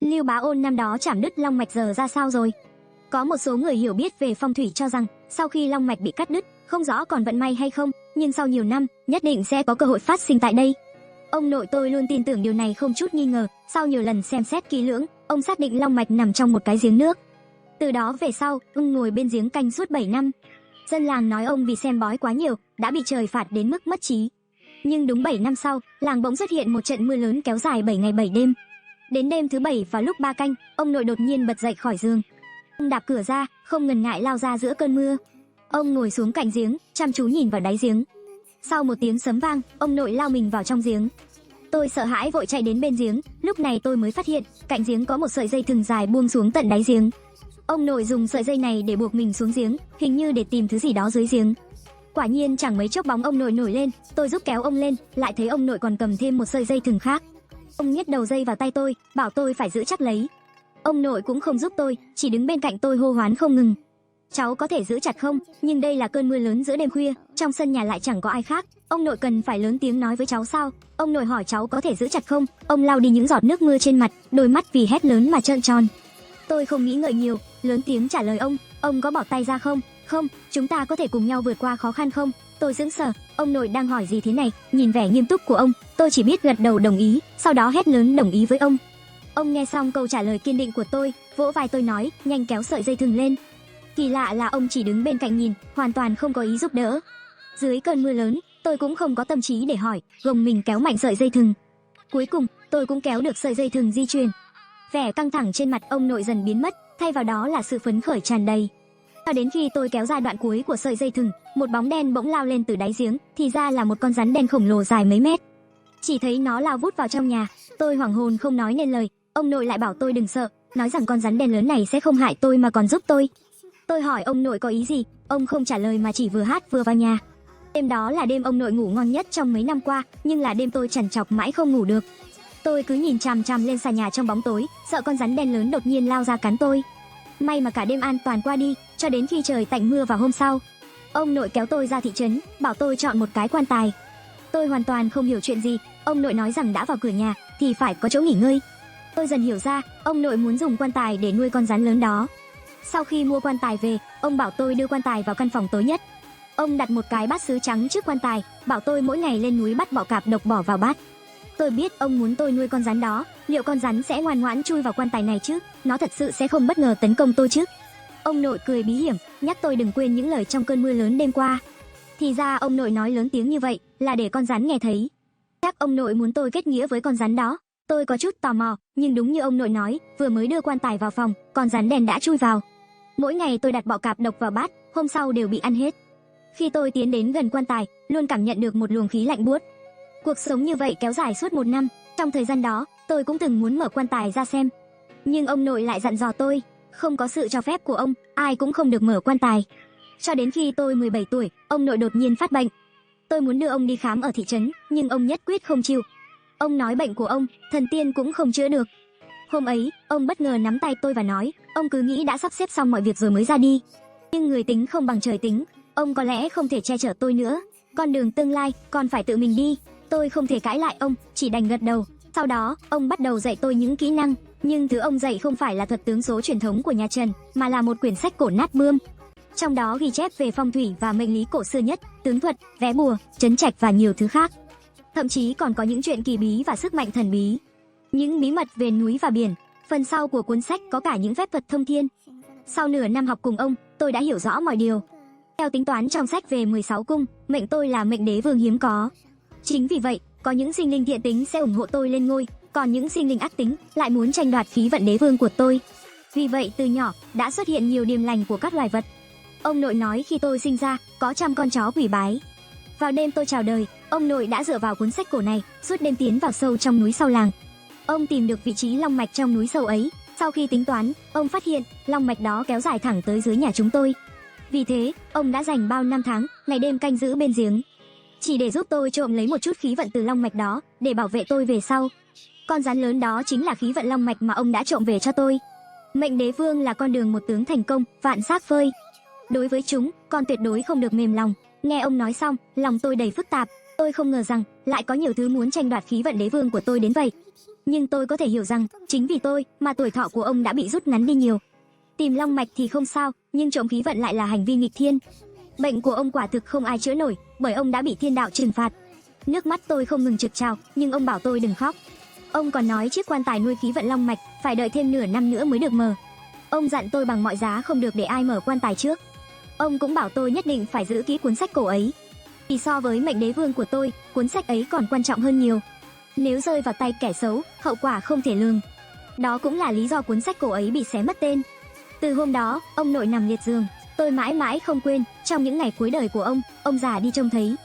Lưu Bá Ôn năm đó chảm đứt long mạch giờ ra sao rồi? Có một số người hiểu biết về phong thủy cho rằng, sau khi long mạch bị cắt đứt, không rõ còn vận may hay không, nhưng sau nhiều năm, nhất định sẽ có cơ hội phát sinh tại đây. Ông nội tôi luôn tin tưởng điều này không chút nghi ngờ, sau nhiều lần xem xét kỹ lưỡng, ông xác định long mạch nằm trong một cái giếng nước. Từ đó về sau, ông ngồi bên giếng canh suốt 7 năm. Dân làng nói ông vì xem bói quá nhiều, đã bị trời phạt đến mức mất trí. Nhưng đúng 7 năm sau, làng bỗng xuất hiện một trận mưa lớn kéo dài 7 ngày 7 đêm. Đến đêm thứ 7 vào lúc 3 canh, ông nội đột nhiên bật dậy khỏi giường. Ông đạp cửa ra, không ngần ngại lao ra giữa cơn mưa. Ông ngồi xuống cạnh giếng, chăm chú nhìn vào đáy giếng. Sau một tiếng sấm vang, ông nội lao mình vào trong giếng. Tôi sợ hãi vội chạy đến bên giếng, lúc này tôi mới phát hiện, cạnh giếng có một sợi dây thừng dài buông xuống tận đáy giếng. Ông nội dùng sợi dây này để buộc mình xuống giếng, hình như để tìm thứ gì đó dưới giếng. Quả nhiên chẳng mấy chốc bóng ông nội nổi lên, tôi giúp kéo ông lên, lại thấy ông nội còn cầm thêm một sợi dây thừng khác. Ông nhét đầu dây vào tay tôi, bảo tôi phải giữ chắc lấy. Ông nội cũng không giúp tôi, chỉ đứng bên cạnh tôi hô hoán không ngừng. Cháu có thể giữ chặt không? Nhưng đây là cơn mưa lớn giữa đêm khuya, trong sân nhà lại chẳng có ai khác. Ông nội cần phải lớn tiếng nói với cháu sao? Ông nội hỏi cháu có thể giữ chặt không? Ông lau đi những giọt nước mưa trên mặt, đôi mắt vì hét lớn mà trợn tròn. Tôi không nghĩ ngợi nhiều, lớn tiếng trả lời ông có bỏ tay ra không? Không, chúng ta có thể cùng nhau vượt qua khó khăn không? Tôi sững sờ, ông nội đang hỏi gì thế này? Nhìn vẻ nghiêm túc của ông, tôi chỉ biết gật đầu đồng ý, sau đó hét lớn đồng ý với ông. Ông nghe xong câu trả lời kiên định của tôi, vỗ vai tôi nói, nhanh kéo sợi dây thừng lên. Kỳ lạ là ông chỉ đứng bên cạnh nhìn, hoàn toàn không có ý giúp đỡ. Dưới cơn mưa lớn, tôi cũng không có tâm trí để hỏi, gồng mình kéo mạnh sợi dây thừng. Cuối cùng, tôi cũng kéo được sợi dây thừng di chuyển. Vẻ căng thẳng trên mặt ông nội dần biến mất, thay vào đó là sự phấn khởi tràn đầy. Cho đến khi tôi kéo ra đoạn cuối của sợi dây thừng, một bóng đen bỗng lao lên từ đáy giếng, thì ra là một con rắn đen khổng lồ dài mấy mét. Chỉ thấy nó lao vút vào trong nhà, tôi hoảng hồn không nói nên lời. Ông nội lại bảo tôi đừng sợ, nói rằng con rắn đen lớn này sẽ không hại tôi mà còn giúp tôi. Tôi hỏi ông nội có ý gì, ông không trả lời mà chỉ vừa hát vừa vào nhà. Đêm đó là đêm ông nội ngủ ngon nhất trong mấy năm qua, nhưng là đêm tôi trằn trọc mãi không ngủ được. Tôi cứ nhìn chằm chằm lên xà nhà trong bóng tối, sợ con rắn đen lớn đột nhiên lao ra cắn tôi. May mà cả đêm an toàn qua đi, cho đến khi trời tạnh mưa vào hôm sau. Ông nội kéo tôi ra thị trấn, bảo tôi chọn một cái quan tài. Tôi hoàn toàn không hiểu chuyện gì, ông nội nói rằng đã vào cửa nhà thì phải có chỗ nghỉ ngơi. Tôi dần hiểu ra, ông nội muốn dùng quan tài để nuôi con rắn lớn đó. Sau khi mua quan tài về, ông bảo tôi đưa quan tài vào căn phòng tối nhất. Ông đặt một cái bát sứ trắng trước quan tài, bảo tôi mỗi ngày lên núi bắt bọ cạp độc bỏ vào bát. Tôi biết ông muốn tôi nuôi con rắn đó, liệu con rắn sẽ ngoan ngoãn chui vào quan tài này chứ? Nó thật sự sẽ không bất ngờ tấn công tôi chứ? Ông nội cười bí hiểm, nhắc tôi đừng quên những lời trong cơn mưa lớn đêm qua. Thì ra ông nội nói lớn tiếng như vậy là để con rắn nghe thấy. Chắc ông nội muốn tôi kết nghĩa với con rắn đó. Tôi có chút tò mò, nhưng đúng như ông nội nói, vừa mới đưa quan tài vào phòng, con rắn đen đã chui vào. Mỗi ngày tôi đặt bọ cạp độc vào bát, hôm sau đều bị ăn hết. Khi tôi tiến đến gần quan tài, luôn cảm nhận được một luồng khí lạnh buốt. Cuộc sống như vậy kéo dài suốt 1 năm, trong thời gian đó, tôi cũng từng muốn mở quan tài ra xem. Nhưng ông nội lại dặn dò tôi, không có sự cho phép của ông, ai cũng không được mở quan tài. Cho đến khi tôi 17 tuổi, ông nội đột nhiên phát bệnh. Tôi muốn đưa ông đi khám ở thị trấn, nhưng ông nhất quyết không chịu. Ông nói bệnh của ông, thần tiên cũng không chữa được. Hôm ấy, ông bất ngờ nắm tay tôi và nói, ông cứ nghĩ đã sắp xếp xong mọi việc rồi mới ra đi. Nhưng người tính không bằng trời tính, ông có lẽ không thể che chở tôi nữa. Con đường tương lai, còn phải tự mình đi. Tôi không thể cãi lại ông, chỉ đành gật đầu. Sau đó, ông bắt đầu dạy tôi những kỹ năng. Nhưng thứ ông dạy không phải là thuật tướng số truyền thống của nhà Trần, mà là một quyển sách cổ nát bươm. Trong đó ghi chép về phong thủy và mệnh lý cổ xưa nhất, tướng thuật, vé bùa, trấn trạch và nhiều thứ khác. Thậm chí còn có những chuyện kỳ bí và sức mạnh thần bí. Những bí mật về núi và biển. Phần sau của cuốn sách có cả những phép thuật thông thiên. Sau nửa năm học cùng ông, tôi đã hiểu rõ mọi điều. Theo tính toán trong sách về 16 cung, mệnh tôi là mệnh đế vương hiếm có. Chính vì vậy, có những sinh linh thiện tính sẽ ủng hộ tôi lên ngôi, còn những sinh linh ác tính lại muốn tranh đoạt khí vận đế vương của tôi. Vì vậy từ nhỏ đã xuất hiện nhiều điềm lành của các loài vật. Ông nội nói khi tôi sinh ra, có 100 con chó quỷ bái. Vào đêm tôi chào đời, ông nội đã dựa vào cuốn sách cổ này, suốt đêm tiến vào sâu trong núi sau làng. Ông tìm được vị trí long mạch trong núi sâu ấy. Sau khi tính toán, ông phát hiện long mạch đó kéo dài thẳng tới dưới nhà chúng tôi. Vì thế, ông đã dành bao năm tháng, ngày đêm canh giữ bên giếng, chỉ để giúp tôi trộm lấy một chút khí vận từ long mạch đó, để bảo vệ tôi về sau. Con rắn lớn đó chính là khí vận long mạch mà ông đã trộm về cho tôi. Mệnh đế vương là con đường một tướng thành công, vạn xác phơi. Đối với chúng, con tuyệt đối không được mềm lòng. Nghe ông nói xong, lòng tôi đầy phức tạp. Tôi không ngờ rằng lại có nhiều thứ muốn tranh đoạt khí vận đế vương của tôi đến vậy. nhưng tôi có thể hiểu rằng chính vì tôi mà tuổi thọ của ông đã bị rút ngắn đi nhiều. Tìm long mạch thì không sao, nhưng trộm khí vận lại là hành vi nghịch thiên. Bệnh của ông quả thực không ai chữa nổi, bởi ông đã bị thiên đạo trừng phạt. Nước mắt tôi không ngừng trực trào, nhưng ông bảo tôi đừng khóc. Ông còn nói chiếc quan tài nuôi khí vận long mạch phải đợi thêm nửa năm nữa mới được mở. Ông dặn tôi bằng mọi giá không được để ai mở quan tài trước. Ông cũng bảo tôi nhất định phải giữ kỹ cuốn sách cổ ấy. Vì so với mệnh đế vương của tôi, cuốn sách ấy còn quan trọng hơn nhiều. Nếu rơi vào tay kẻ xấu, hậu quả không thể lường. Đó cũng là lý do cuốn sách cổ ấy bị xé mất tên. Từ hôm đó, ông nội nằm liệt giường. Tôi mãi mãi không quên, trong những ngày cuối đời của ông già đi trông thấy.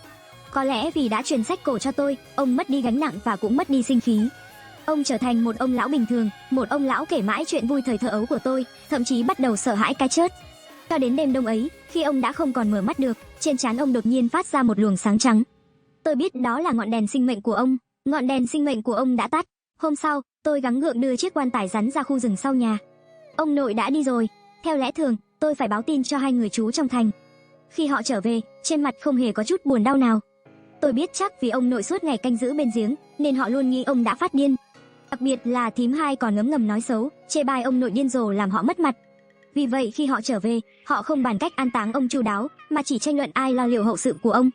Có lẽ vì đã truyền sách cổ cho tôi, ông mất đi gánh nặng và cũng mất đi sinh khí. Ông trở thành một ông lão bình thường, một ông lão kể mãi chuyện vui thời thơ ấu của tôi, thậm chí bắt đầu sợ hãi cái chết. Cho đến đêm đông ấy, khi ông đã không còn mở mắt được, trên trán ông đột nhiên phát ra một luồng sáng trắng. Tôi biết đó là ngọn đèn sinh mệnh của ông. Ngọn đèn sinh mệnh của ông đã tắt. Hôm sau, tôi gắng gượng đưa chiếc quan tài rắn ra khu rừng sau nhà. Ông nội đã đi rồi. Theo lẽ thường, tôi phải báo tin cho hai người chú trong thành. Khi họ trở về, trên mặt không hề có chút buồn đau nào. Tôi biết chắc vì ông nội suốt ngày canh giữ bên giếng, nên họ luôn nghĩ ông đã phát điên. Đặc biệt là thím hai còn ngấm ngầm nói xấu, chê bai ông nội điên rồ làm họ mất mặt. Vì vậy khi họ trở về, họ không bàn cách an táng ông chu đáo, mà chỉ tranh luận ai lo liệu hậu sự của ông.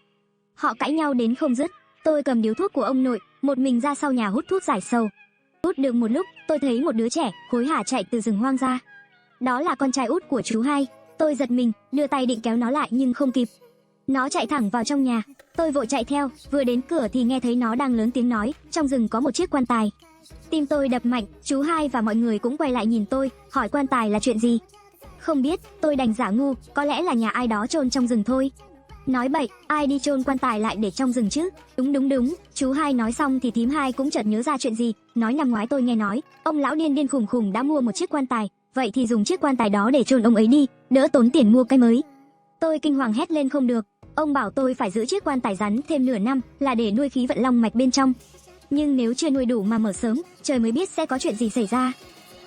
Họ cãi nhau đến không dứt. Tôi cầm điếu thuốc của ông nội, một mình ra sau nhà hút thuốc giải sầu. Hút được một lúc, tôi thấy một đứa trẻ hối hả chạy từ rừng hoang ra. Đó là con trai út của chú hai. Tôi giật mình, đưa tay định kéo nó lại nhưng không kịp. Nó chạy thẳng vào trong nhà. Tôi vội chạy theo, vừa đến cửa thì nghe thấy nó đang lớn tiếng nói, trong rừng có một chiếc quan tài. Tim tôi đập mạnh, chú hai và mọi người cũng quay lại nhìn tôi, hỏi quan tài là chuyện gì. Không biết, tôi đành giả ngu, có lẽ là nhà ai đó chôn trong rừng thôi. Nói bậy, ai đi chôn quan tài lại để trong rừng chứ? Đúng, chú hai nói xong thì thím hai cũng chợt nhớ ra chuyện gì, nói năm ngoái tôi nghe nói, ông lão điên điên khùng khùng đã mua một chiếc quan tài, vậy thì dùng chiếc quan tài đó để chôn ông ấy đi, đỡ tốn tiền mua cái mới. Tôi kinh hoàng hét lên không được, ông bảo tôi phải giữ chiếc quan tài rắn thêm nửa năm là để nuôi khí vận long mạch bên trong. Nhưng nếu chưa nuôi đủ mà mở sớm, trời mới biết sẽ có chuyện gì xảy ra.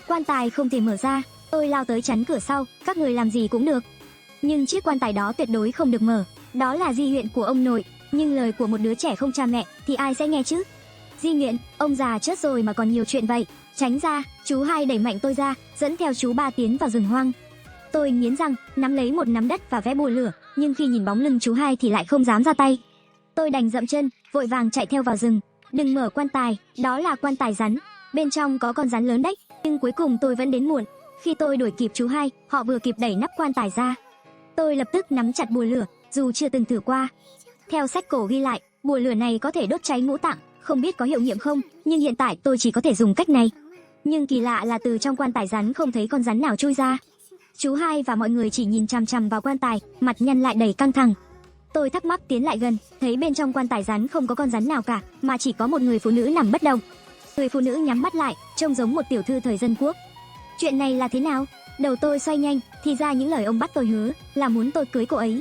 Quan tài không thể mở ra, tôi lao tới chắn cửa sau, các người làm gì cũng được. Nhưng chiếc quan tài đó tuyệt đối không được mở, đó là di nguyện của ông nội, nhưng lời của một đứa trẻ không cha mẹ thì ai sẽ nghe chứ? Di nguyện, ông già chết rồi mà còn nhiều chuyện vậy, tránh ra, chú hai đẩy mạnh tôi ra, dẫn theo chú ba tiến vào rừng hoang. Tôi nghiến răng, nắm lấy một nắm đất và vẽ bùa lửa, nhưng khi nhìn bóng lưng chú hai thì lại không dám ra tay. Tôi đành dậm chân, vội vàng chạy theo vào rừng. Đừng mở quan tài, đó là quan tài rắn, bên trong có con rắn lớn đấy. Nhưng cuối cùng tôi vẫn đến muộn. Khi tôi đuổi kịp chú hai, họ vừa kịp đẩy nắp quan tài ra. Tôi lập tức nắm chặt bùa lửa, dù chưa từng thử qua. Theo sách cổ ghi lại, bùa lửa này có thể đốt cháy ngũ tạng, không biết có hiệu nghiệm không, nhưng hiện tại tôi chỉ có thể dùng cách này. Nhưng kỳ lạ là từ trong quan tài rắn không thấy con rắn nào chui ra. Chú hai và mọi người chỉ nhìn chằm chằm vào quan tài, mặt nhăn lại đầy căng thẳng. Tôi thắc mắc tiến lại gần, thấy bên trong quan tài rắn không có con rắn nào cả, mà chỉ có một người phụ nữ nằm bất động. Người phụ nữ nhắm mắt lại, trông giống một tiểu thư thời dân quốc. Chuyện này là thế nào? Đầu tôi xoay nhanh, thì ra những lời ông bắt tôi hứa là muốn tôi cưới cô ấy.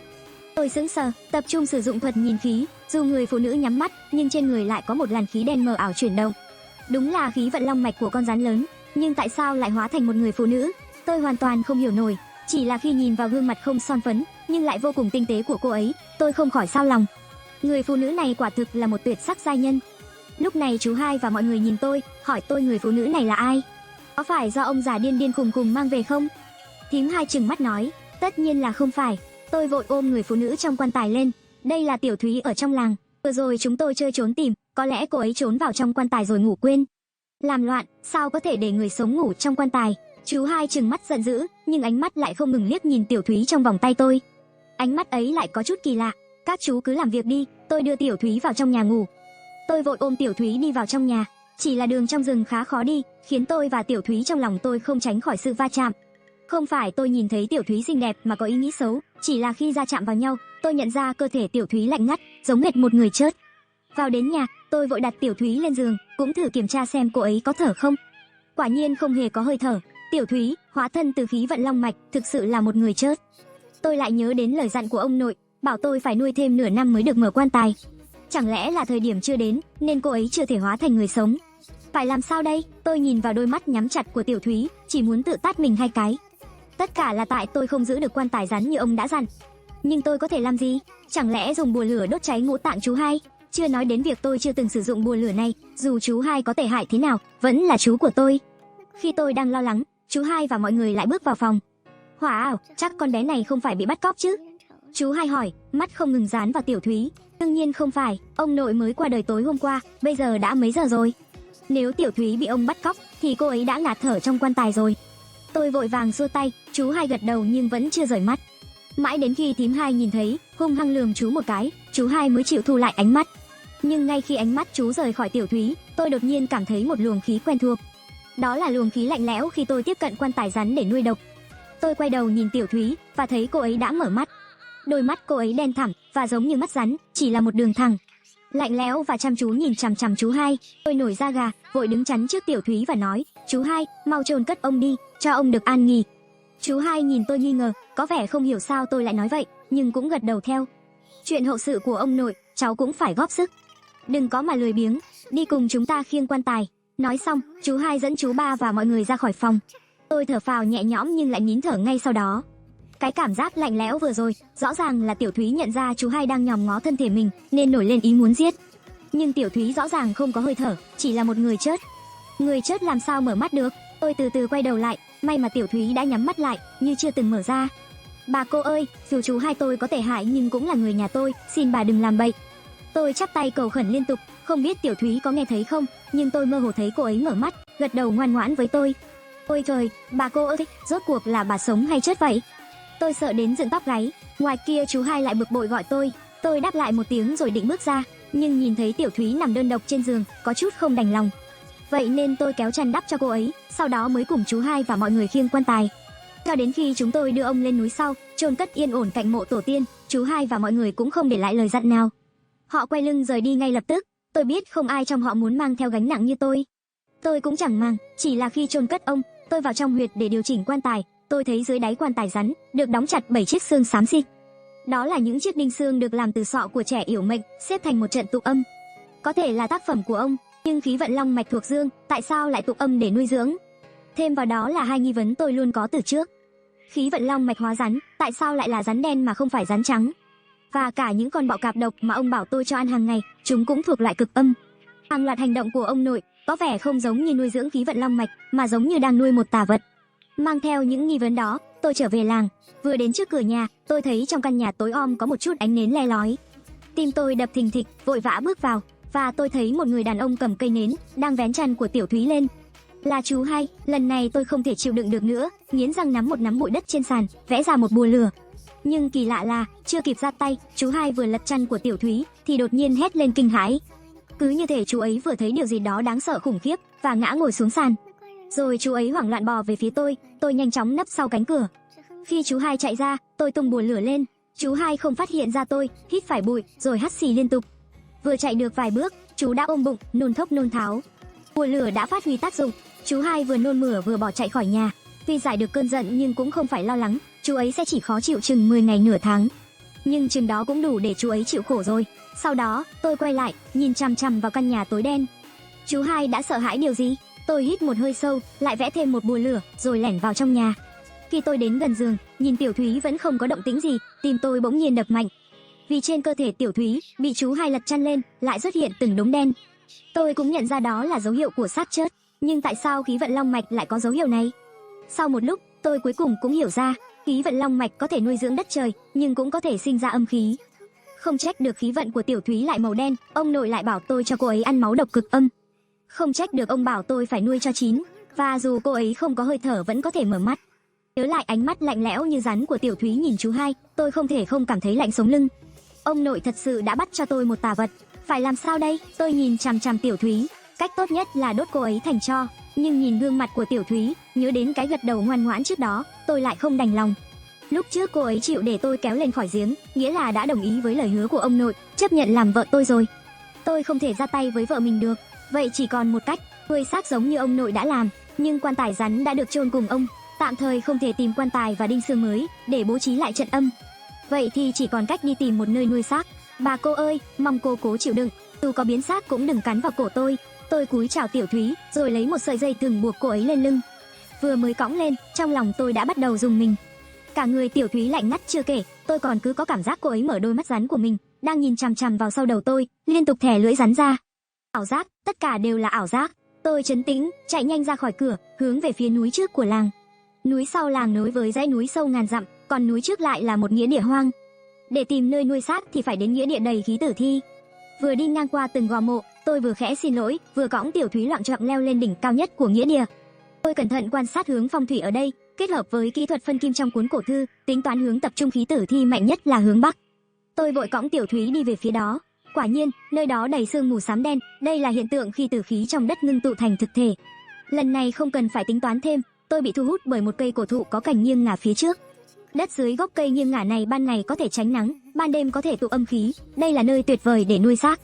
Tôi sững sờ, tập trung sử dụng thuật nhìn khí, dù người phụ nữ nhắm mắt, nhưng trên người lại có một làn khí đen mờ ảo chuyển động. Đúng là khí vận long mạch của con rắn lớn, nhưng tại sao lại hóa thành một người phụ nữ? Tôi hoàn toàn không hiểu nổi, chỉ là khi nhìn vào gương mặt không son phấn, nhưng lại vô cùng tinh tế của cô ấy, tôi không khỏi xao lòng. Người phụ nữ này quả thực là một tuyệt sắc giai nhân. Lúc này chú hai và mọi người nhìn tôi, hỏi tôi người phụ nữ này là ai? Có phải do ông già điên điên khùng khùng mang về không? Thím hai trừng mắt nói, tất nhiên là không phải. Tôi vội ôm người phụ nữ trong quan tài lên. Đây là Tiểu Thúy ở trong làng. Vừa rồi chúng tôi chơi trốn tìm, có lẽ cô ấy trốn vào trong quan tài rồi ngủ quên. Làm loạn, sao có thể để người sống ngủ trong quan tài? Chú hai trừng mắt giận dữ, nhưng ánh mắt lại không ngừng liếc nhìn Tiểu Thúy trong vòng tay tôi. Ánh mắt ấy lại có chút kỳ lạ. Các chú cứ làm việc đi, tôi đưa Tiểu Thúy vào trong nhà ngủ. Tôi vội ôm Tiểu Thúy đi vào trong nhà. Chỉ là đường trong rừng khá khó đi, khiến tôi và Tiểu Thúy trong lòng tôi không tránh khỏi sự va chạm. Không phải tôi nhìn thấy Tiểu Thúy xinh đẹp mà có ý nghĩ xấu, chỉ là khi va chạm vào nhau, tôi nhận ra cơ thể Tiểu Thúy lạnh ngắt, giống hệt một người chết. Vào đến nhà, tôi vội đặt Tiểu Thúy lên giường, cũng thử kiểm tra xem cô ấy có thở không. Quả nhiên không hề có hơi thở. Tiểu Thúy, hóa thân từ khí vận long mạch, thực sự là một người chết. Tôi lại nhớ đến lời dặn của ông nội, bảo tôi phải nuôi thêm nửa năm mới được mở quan tài. Chẳng lẽ là thời điểm chưa đến, nên cô ấy chưa thể hóa thành người sống? Phải làm sao đây? Tôi nhìn vào đôi mắt nhắm chặt của Tiểu Thúy, chỉ muốn tự tát mình 2 cái. Tất cả là tại tôi không giữ được quan tài rắn như ông đã dặn. Nhưng tôi có thể làm gì? Chẳng lẽ dùng bùa lửa đốt cháy ngũ tạng chú hai? Chưa nói đến việc tôi chưa từng sử dụng bùa lửa này, dù chú hai có tệ hại thế nào, vẫn là chú của tôi. Khi tôi đang lo lắng, chú hai và mọi người lại bước vào phòng. Hỏa ảo, chắc con bé này không phải bị bắt cóc chứ? Chú hai hỏi, mắt không ngừng dán vào Tiểu Thúy. Đương nhiên không phải, ông nội mới qua đời tối hôm qua, bây giờ đã mấy giờ rồi? Nếu Tiểu Thúy bị ông bắt cóc, thì cô ấy đã ngạt thở trong quan tài rồi. Tôi vội vàng xua tay, chú hai gật đầu nhưng vẫn chưa rời mắt. Mãi đến khi thím hai nhìn thấy, hung hăng lườm chú một cái, chú hai mới chịu thu lại ánh mắt. Nhưng ngay khi ánh mắt chú rời khỏi Tiểu Thúy, tôi đột nhiên cảm thấy một luồng khí quen thuộc. Đó là luồng khí lạnh lẽo khi tôi tiếp cận quan tài rắn để nuôi độc. Tôi quay đầu nhìn Tiểu Thúy và thấy cô ấy đã mở mắt. Đôi mắt cô ấy đen thẳm và giống như mắt rắn, chỉ là một đường thẳng. Lạnh lẽo và chăm chú nhìn chằm chằm chú hai. Tôi nổi da gà, vội đứng chắn trước Tiểu Thúy và nói, chú hai, mau chôn cất ông đi, cho ông được an nghỉ. Chú hai nhìn tôi nghi ngờ, có vẻ không hiểu sao tôi lại nói vậy, nhưng cũng gật đầu theo. Chuyện hậu sự của ông nội, cháu cũng phải góp sức. Đừng có mà lười biếng, đi cùng chúng ta khiêng quan tài. Nói xong, chú hai dẫn chú ba và mọi người ra khỏi phòng. Tôi thở phào nhẹ nhõm nhưng lại nín thở ngay sau đó. Cái cảm giác lạnh lẽo vừa rồi, rõ ràng là Tiểu Thúy nhận ra chú hai đang nhòm ngó thân thể mình, nên nổi lên ý muốn giết. Nhưng Tiểu Thúy rõ ràng không có hơi thở, chỉ là một người chết. Người chết làm sao mở mắt được? Tôi từ từ quay đầu lại, may mà Tiểu Thúy đã nhắm mắt lại, như chưa từng mở ra. Bà cô ơi, dù chú hai tôi có tệ hại nhưng cũng là người nhà tôi, xin bà đừng làm bậy. Tôi chắp tay cầu khẩn liên tục, không biết Tiểu Thúy có nghe thấy không, nhưng tôi mơ hồ thấy cô ấy mở mắt, gật đầu ngoan ngoãn với tôi. Ôi trời, bà cô ơi, rốt cuộc là bà sống hay chết vậy? Tôi sợ đến dựng tóc gáy. Ngoài kia chú hai lại bực bội gọi tôi. Tôi đáp lại một tiếng rồi định bước ra, nhưng nhìn thấy Tiểu Thúy nằm đơn độc trên giường, có chút không đành lòng. Vậy nên tôi kéo chăn đắp cho cô ấy, sau đó mới cùng chú hai và mọi người khiêng quan tài. Cho đến khi chúng tôi đưa ông lên núi sau, chôn cất yên ổn cạnh mộ tổ tiên, chú hai và mọi người cũng không để lại lời dặn nào. Họ quay lưng rời đi ngay lập tức. Tôi biết không ai trong họ muốn mang theo gánh nặng như tôi. Tôi cũng chẳng màng, chỉ là khi chôn cất ông, tôi vào trong huyệt để điều chỉnh quan tài. Tôi thấy dưới đáy quan tài rắn được đóng chặt 7 chiếc xương xám xịt. Đó là những chiếc đinh xương được làm từ sọ của trẻ yểu mệnh, xếp thành một trận tụng âm. Có thể là tác phẩm của ông, nhưng khí vận long mạch thuộc dương, tại sao lại tụng âm để nuôi dưỡng? Thêm vào đó là hai nghi vấn tôi luôn có từ trước. Khí vận long mạch hóa rắn, tại sao lại là rắn đen mà không phải rắn trắng? Và cả những con bọ cạp độc mà ông bảo tôi cho ăn hàng ngày, chúng cũng thuộc loại cực âm. Hàng loạt hành động của ông nội có vẻ không giống như nuôi dưỡng khí vận long mạch, mà giống như đang nuôi một tà vật. Mang theo những nghi vấn đó, tôi trở về làng. Vừa đến trước cửa nhà, tôi thấy trong căn nhà tối om có một chút ánh nến le lói. Tim tôi đập thình thịch, vội vã bước vào, và tôi thấy một người đàn ông cầm cây nến, đang vén chăn của Tiểu Thúy lên. Là chú hai. Lần này tôi không thể chịu đựng được nữa, nghiến răng nắm một nắm bụi đất trên sàn, vẽ ra một bùa lửa. Nhưng kỳ lạ là, chưa kịp ra tay, chú hai vừa lật chăn của Tiểu Thúy, thì đột nhiên hét lên kinh hãi. Cứ như thể chú ấy vừa thấy điều gì đó đáng sợ khủng khiếp, và ngã ngồi xuống sàn. Rồi chú ấy hoảng loạn bò về phía tôi nhanh chóng nấp sau cánh cửa. Khi chú hai chạy ra, tôi tung bùa lửa lên. Chú hai không phát hiện ra tôi, hít phải bụi, rồi hắt xì liên tục. Vừa chạy được vài bước, chú đã ôm bụng, nôn thốc nôn tháo. Bùa lửa đã phát huy tác dụng, chú hai vừa nôn mửa vừa bỏ chạy khỏi nhà. Tuy giải được cơn giận nhưng cũng không phải lo lắng, chú ấy sẽ chỉ khó chịu chừng 10 ngày nửa tháng. Nhưng chừng đó cũng đủ để chú ấy chịu khổ rồi. Sau đó, tôi quay lại, nhìn chằm chằm vào căn nhà tối đen. Chú hai đã sợ hãi điều gì? Tôi hít một hơi sâu, lại vẽ thêm một bùa lửa, rồi lẻn vào trong nhà. Khi tôi đến gần giường, nhìn Tiểu Thúy vẫn không có động tĩnh gì, tim tôi bỗng nhiên đập mạnh. Vì trên cơ thể Tiểu Thúy bị chú hai lật chăn lên, lại xuất hiện từng đốm đen. Tôi cũng nhận ra đó là dấu hiệu của xác chết, nhưng tại sao khí vận long mạch lại có dấu hiệu này? Sau một lúc, tôi cuối cùng cũng hiểu ra, khí vận long mạch có thể nuôi dưỡng đất trời, nhưng cũng có thể sinh ra âm khí. Không trách được khí vận của Tiểu Thúy lại màu đen, ông nội lại bảo tôi cho cô ấy ăn máu độc cực âm. Không trách được ông bảo tôi phải nuôi cho chín, và dù cô ấy không có hơi thở vẫn có thể mở mắt. Nhớ lại ánh mắt lạnh lẽo như rắn của Tiểu Thúy nhìn chú hai, tôi không thể không cảm thấy lạnh sống lưng. Ông nội thật sự đã bắt cho tôi một tà vật, phải làm sao đây? Tôi nhìn chằm chằm Tiểu Thúy, cách tốt nhất là đốt cô ấy thành tro. Nhưng nhìn gương mặt của Tiểu Thúy, nhớ đến cái gật đầu ngoan ngoãn trước đó, tôi lại không đành lòng. Lúc trước cô ấy chịu để tôi kéo lên khỏi giếng, nghĩa là đã đồng ý với lời hứa của ông nội, chấp nhận làm vợ tôi rồi. Tôi không thể ra tay với vợ mình được, vậy chỉ còn một cách, nuôi xác giống như ông nội đã làm. Nhưng quan tài rắn đã được chôn cùng ông, tạm thời không thể tìm quan tài và đinh xương mới để bố trí lại trận âm. Vậy thì chỉ còn cách đi tìm một nơi nuôi xác. Bà cô ơi, mong cô cố chịu đựng, dù có biến xác cũng đừng cắn vào cổ tôi. Tôi cúi chào Tiểu Thúy, rồi lấy một sợi dây thừng buộc cô ấy lên lưng. Vừa mới cõng lên, trong lòng tôi đã bắt đầu rùng mình. Cả người Tiểu Thúy lạnh ngắt chưa kể, tôi còn cứ có cảm giác cô ấy mở đôi mắt rắn của mình, đang nhìn chằm chằm vào sau đầu tôi, liên tục thè lưỡi rắn ra. Ảo giác, tất cả đều là ảo giác. Tôi trấn tĩnh, chạy nhanh ra khỏi cửa, hướng về phía núi trước của làng. Núi sau làng nối với dãy núi sâu ngàn dặm, còn núi trước lại là một nghĩa địa hoang. Để tìm nơi nuôi xác thì phải đến nghĩa địa đầy khí tử thi. Vừa đi ngang qua từng gò mộ, tôi vừa khẽ xin lỗi, vừa cõng Tiểu Thúy loạng choạng leo lên đỉnh cao nhất của nghĩa địa. Tôi cẩn thận quan sát hướng phong thủy ở đây, kết hợp với kỹ thuật phân kim trong cuốn cổ thư, tính toán hướng tập trung khí tử thi mạnh nhất là hướng bắc. Tôi vội cõng Tiểu Thúy đi về phía đó. Quả nhiên, nơi đó đầy sương mù xám đen, đây là hiện tượng khi tử khí trong đất ngưng tụ thành thực thể. Lần này không cần phải tính toán thêm, tôi bị thu hút bởi một cây cổ thụ có cành nghiêng ngả phía trước. Đất dưới gốc cây nghiêng ngả này ban ngày có thể tránh nắng, ban đêm có thể tụ âm khí, đây là nơi tuyệt vời để nuôi xác.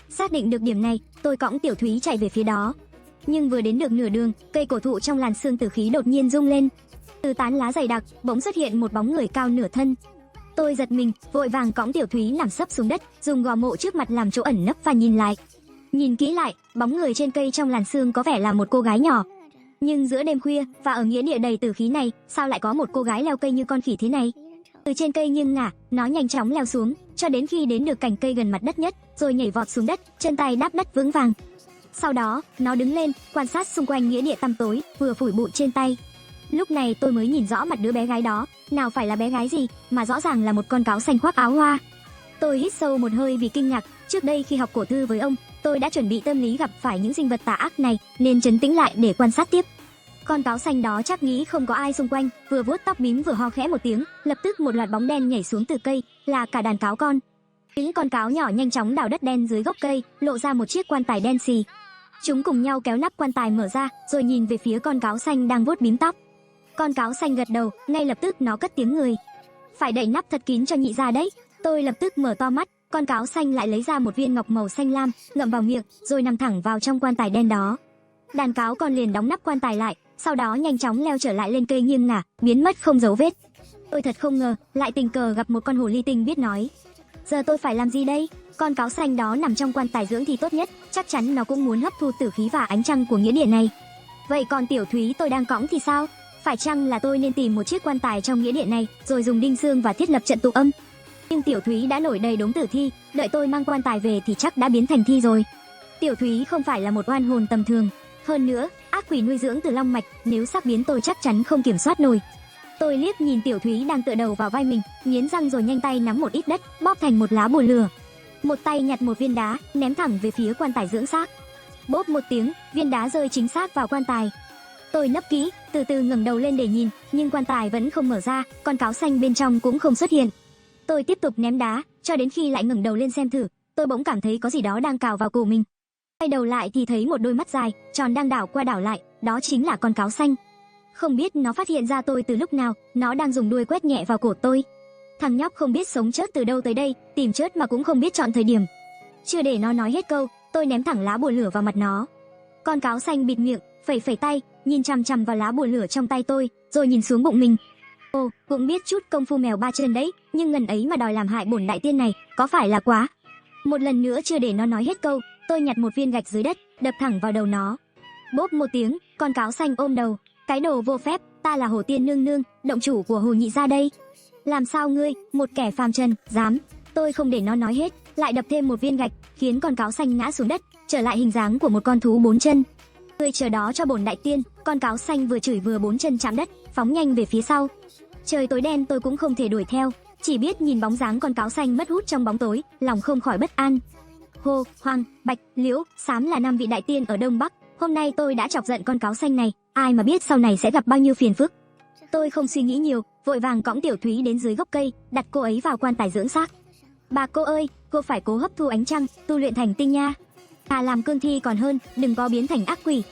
Xác định được điểm này, tôi cõng Tiểu Thúy chạy về phía đó. Nhưng vừa đến được nửa đường, cây cổ thụ trong làn sương tử khí đột nhiên rung lên. Từ tán lá dày đặc, bỗng xuất hiện một bóng người cao nửa thân. Tôi giật mình, vội vàng cõng Tiểu Thúy nằm sấp xuống đất, dùng gò mộ trước mặt làm chỗ ẩn nấp và nhìn lại. Nhìn kỹ lại, bóng người trên cây trong làn sương có vẻ là một cô gái nhỏ. Nhưng giữa đêm khuya và ở nghĩa địa đầy tử khí này, sao lại có một cô gái leo cây như con khỉ thế này? Từ trên cây nghiêng ngả, nó nhanh chóng leo xuống, cho đến khi đến được cành cây gần mặt đất nhất, rồi nhảy vọt xuống đất, chân tay đáp đất vững vàng. Sau đó, nó đứng lên, quan sát xung quanh nghĩa địa tăm tối, vừa phủi bụi trên tay. Lúc này tôi mới nhìn rõ mặt đứa bé gái đó, nào phải là bé gái gì, mà rõ ràng là một con cáo xanh khoác áo hoa. Tôi hít sâu một hơi vì kinh ngạc, trước đây khi học cổ thư với ông, tôi đã chuẩn bị tâm lý gặp phải những sinh vật tà ác này, nên trấn tĩnh lại để quan sát tiếp. Con cáo xanh đó chắc nghĩ không có ai xung quanh, vừa vuốt tóc bím vừa ho khẽ một tiếng, lập tức một loạt bóng đen nhảy xuống từ cây, là cả đàn cáo con. Những con cáo nhỏ nhanh chóng đào đất đen dưới gốc cây, lộ ra một chiếc quan tài đen xì. Chúng cùng nhau kéo nắp quan tài mở ra, rồi nhìn về phía con cáo xanh đang vuốt bím tóc. Con cáo xanh gật đầu, ngay lập tức nó cất tiếng người. Phải đậy nắp thật kín cho nhị ra đấy. Tôi lập tức mở to mắt, con cáo xanh lại lấy ra một viên ngọc màu xanh lam, ngậm vào miệng, rồi nằm thẳng vào trong quan tài đen đó. Đàn cáo con liền đóng nắp quan tài lại, sau đó nhanh chóng leo trở lại lên cây nghiêng ngả, biến mất không dấu vết. Tôi thật không ngờ, lại tình cờ gặp một con hồ ly tinh biết nói. Giờ tôi phải làm gì đây? Con cáo xanh đó nằm trong quan tài dưỡng thì tốt nhất, chắc chắn nó cũng muốn hấp thu tử khí và ánh trăng của nghĩa địa này. Vậy còn Tiểu Thúy tôi đang cõng thì sao? Phải chăng là tôi nên tìm một chiếc quan tài trong nghĩa địa này, rồi dùng đinh xương và thiết lập trận tụ âm? Nhưng Tiểu Thúy đã nổi đầy đống tử thi, đợi tôi mang quan tài về thì chắc đã biến thành thi rồi. Tiểu Thúy không phải là một oan hồn tầm thường. Hơn nữa, ác quỷ nuôi dưỡng từ long mạch, nếu xác biến tôi chắc chắn không kiểm soát nổi. Tôi liếc nhìn Tiểu Thúy đang tựa đầu vào vai mình, nghiến răng rồi nhanh tay nắm một ít đất, bóp thành một lá bùa lửa. Một tay nhặt một viên đá, ném thẳng về phía quan tài dưỡng xác. Bốp một tiếng, viên đá rơi chính xác vào quan tài. Tôi nấp kỹ, từ từ ngẩng đầu lên để nhìn, nhưng quan tài vẫn không mở ra, con cáo xanh bên trong cũng không xuất hiện. Tôi tiếp tục ném đá, cho đến khi lại ngẩng đầu lên xem thử, tôi bỗng cảm thấy có gì đó đang cào vào cổ mình. Quay đầu lại thì thấy một đôi mắt dài, tròn đang đảo qua đảo lại, đó chính là con cáo xanh. Không biết nó phát hiện ra tôi từ lúc nào, nó đang dùng đuôi quét nhẹ vào cổ tôi. Thằng nhóc không biết sống chớt từ đâu tới đây, tìm chớt mà cũng không biết chọn thời điểm. Chưa để nó nói hết câu, tôi ném thẳng lá bùa lửa vào mặt nó. Con cáo xanh bịt miệng, phẩy phẩy tay, nhìn chằm chằm vào lá bùa lửa trong tay tôi, rồi nhìn xuống bụng mình. Ồ, cũng biết chút công phu mèo ba chân đấy, nhưng ngần ấy mà đòi làm hại bổn đại tiên này, có phải là quá? Một lần nữa chưa để nó nói hết câu, tôi nhặt một viên gạch dưới đất, đập thẳng vào đầu nó. Bốp một tiếng, con cáo xanh ôm đầu. Cái đồ vô phép, ta là Hồ Tiên nương nương, động chủ của Hồ nhị gia đây. Làm sao ngươi, một kẻ phàm trần, dám? Tôi không để nó nói hết, lại đập thêm một viên gạch, khiến con cáo xanh ngã xuống đất, trở lại hình dáng của một con thú bốn chân. Ngươi chờ đó cho bổn đại tiên. Con cáo xanh vừa chửi vừa bốn chân chạm đất, phóng nhanh về phía sau. Trời tối đen tôi cũng không thể đuổi theo, chỉ biết nhìn bóng dáng con cáo xanh mất hút trong bóng tối, lòng không khỏi bất an. Hồ, Hoàng, Bạch, Liễu, Xám là 5 vị đại tiên ở Đông Bắc. Hôm nay tôi đã chọc giận con cáo xanh này, ai mà biết sau này sẽ gặp bao nhiêu phiền phức. Tôi không suy nghĩ nhiều, vội vàng cõng Tiểu Thúy đến dưới gốc cây, đặt cô ấy vào quan tài dưỡng xác. Bà cô ơi, cô phải cố hấp thu ánh trăng, tu luyện thành tinh nha. Làm cương thi còn hơn, đừng có biến thành ác quỷ.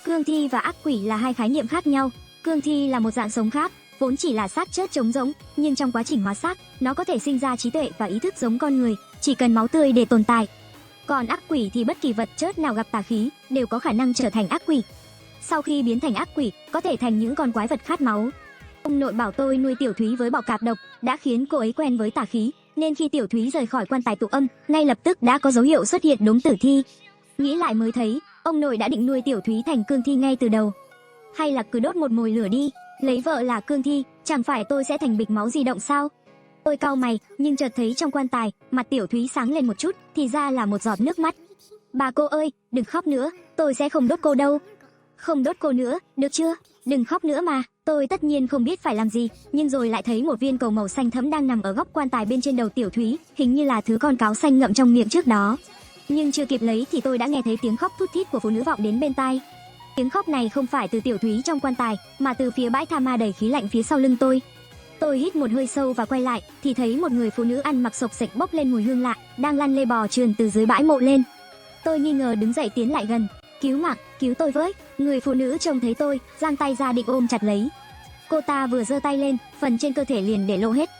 Cương thi và ác quỷ là hai khái niệm khác nhau. Cương thi là một dạng sống khác, vốn chỉ là xác chết trống rỗng, nhưng trong quá trình hóa xác, nó có thể sinh ra trí tuệ và ý thức giống con người, chỉ cần máu tươi để tồn tại. Còn ác quỷ thì bất kỳ vật chất nào gặp tà khí đều có khả năng trở thành ác quỷ. Sau khi biến thành ác quỷ, có thể thành những con quái vật khát máu. Ông nội bảo tôi nuôi Tiểu Thúy với bọ cạp độc đã khiến cô ấy quen với tà khí, nên khi Tiểu Thúy rời khỏi quan tài tụ âm, ngay lập tức đã có dấu hiệu xuất hiện đống tử thi. Nghĩ lại mới thấy, ông nội đã định nuôi Tiểu Thúy thành cương thi ngay từ đầu. Hay là cứ đốt một mồi lửa đi, lấy vợ là cương thi, Chẳng phải tôi sẽ thành bịch máu di động sao? Tôi cau mày, nhưng chợt thấy trong quan tài, mặt Tiểu Thúy sáng lên một chút, thì ra là một giọt nước mắt. Bà cô ơi, đừng khóc nữa, tôi sẽ không đốt cô đâu. Không đốt cô nữa, được chưa? Đừng khóc nữa mà. Tôi tất nhiên không biết phải làm gì, nhưng rồi lại thấy một viên cầu màu xanh thẫm đang nằm ở góc quan tài bên trên đầu Tiểu Thúy, hình như là thứ con cáo xanh ngậm trong miệng trước đó. Nhưng chưa kịp lấy thì tôi đã nghe thấy tiếng khóc thút thít của phụ nữ vọng đến bên tai. Tiếng khóc này không phải từ Tiểu Thúy trong quan tài, mà từ phía bãi tha ma đầy khí lạnh phía sau lưng tôi. Tôi hít một hơi sâu và quay lại, thì thấy một người phụ nữ ăn mặc xộc xệch bốc lên mùi hương lạ, đang lăn lê bò trườn từ dưới bãi mộ lên. Tôi nghi ngờ đứng dậy tiến lại gần. Cứu mạng, cứu tôi với! Người phụ nữ trông thấy tôi, giang tay ra định ôm chặt lấy. Cô ta vừa giơ tay lên, phần trên cơ thể liền để lộ hết.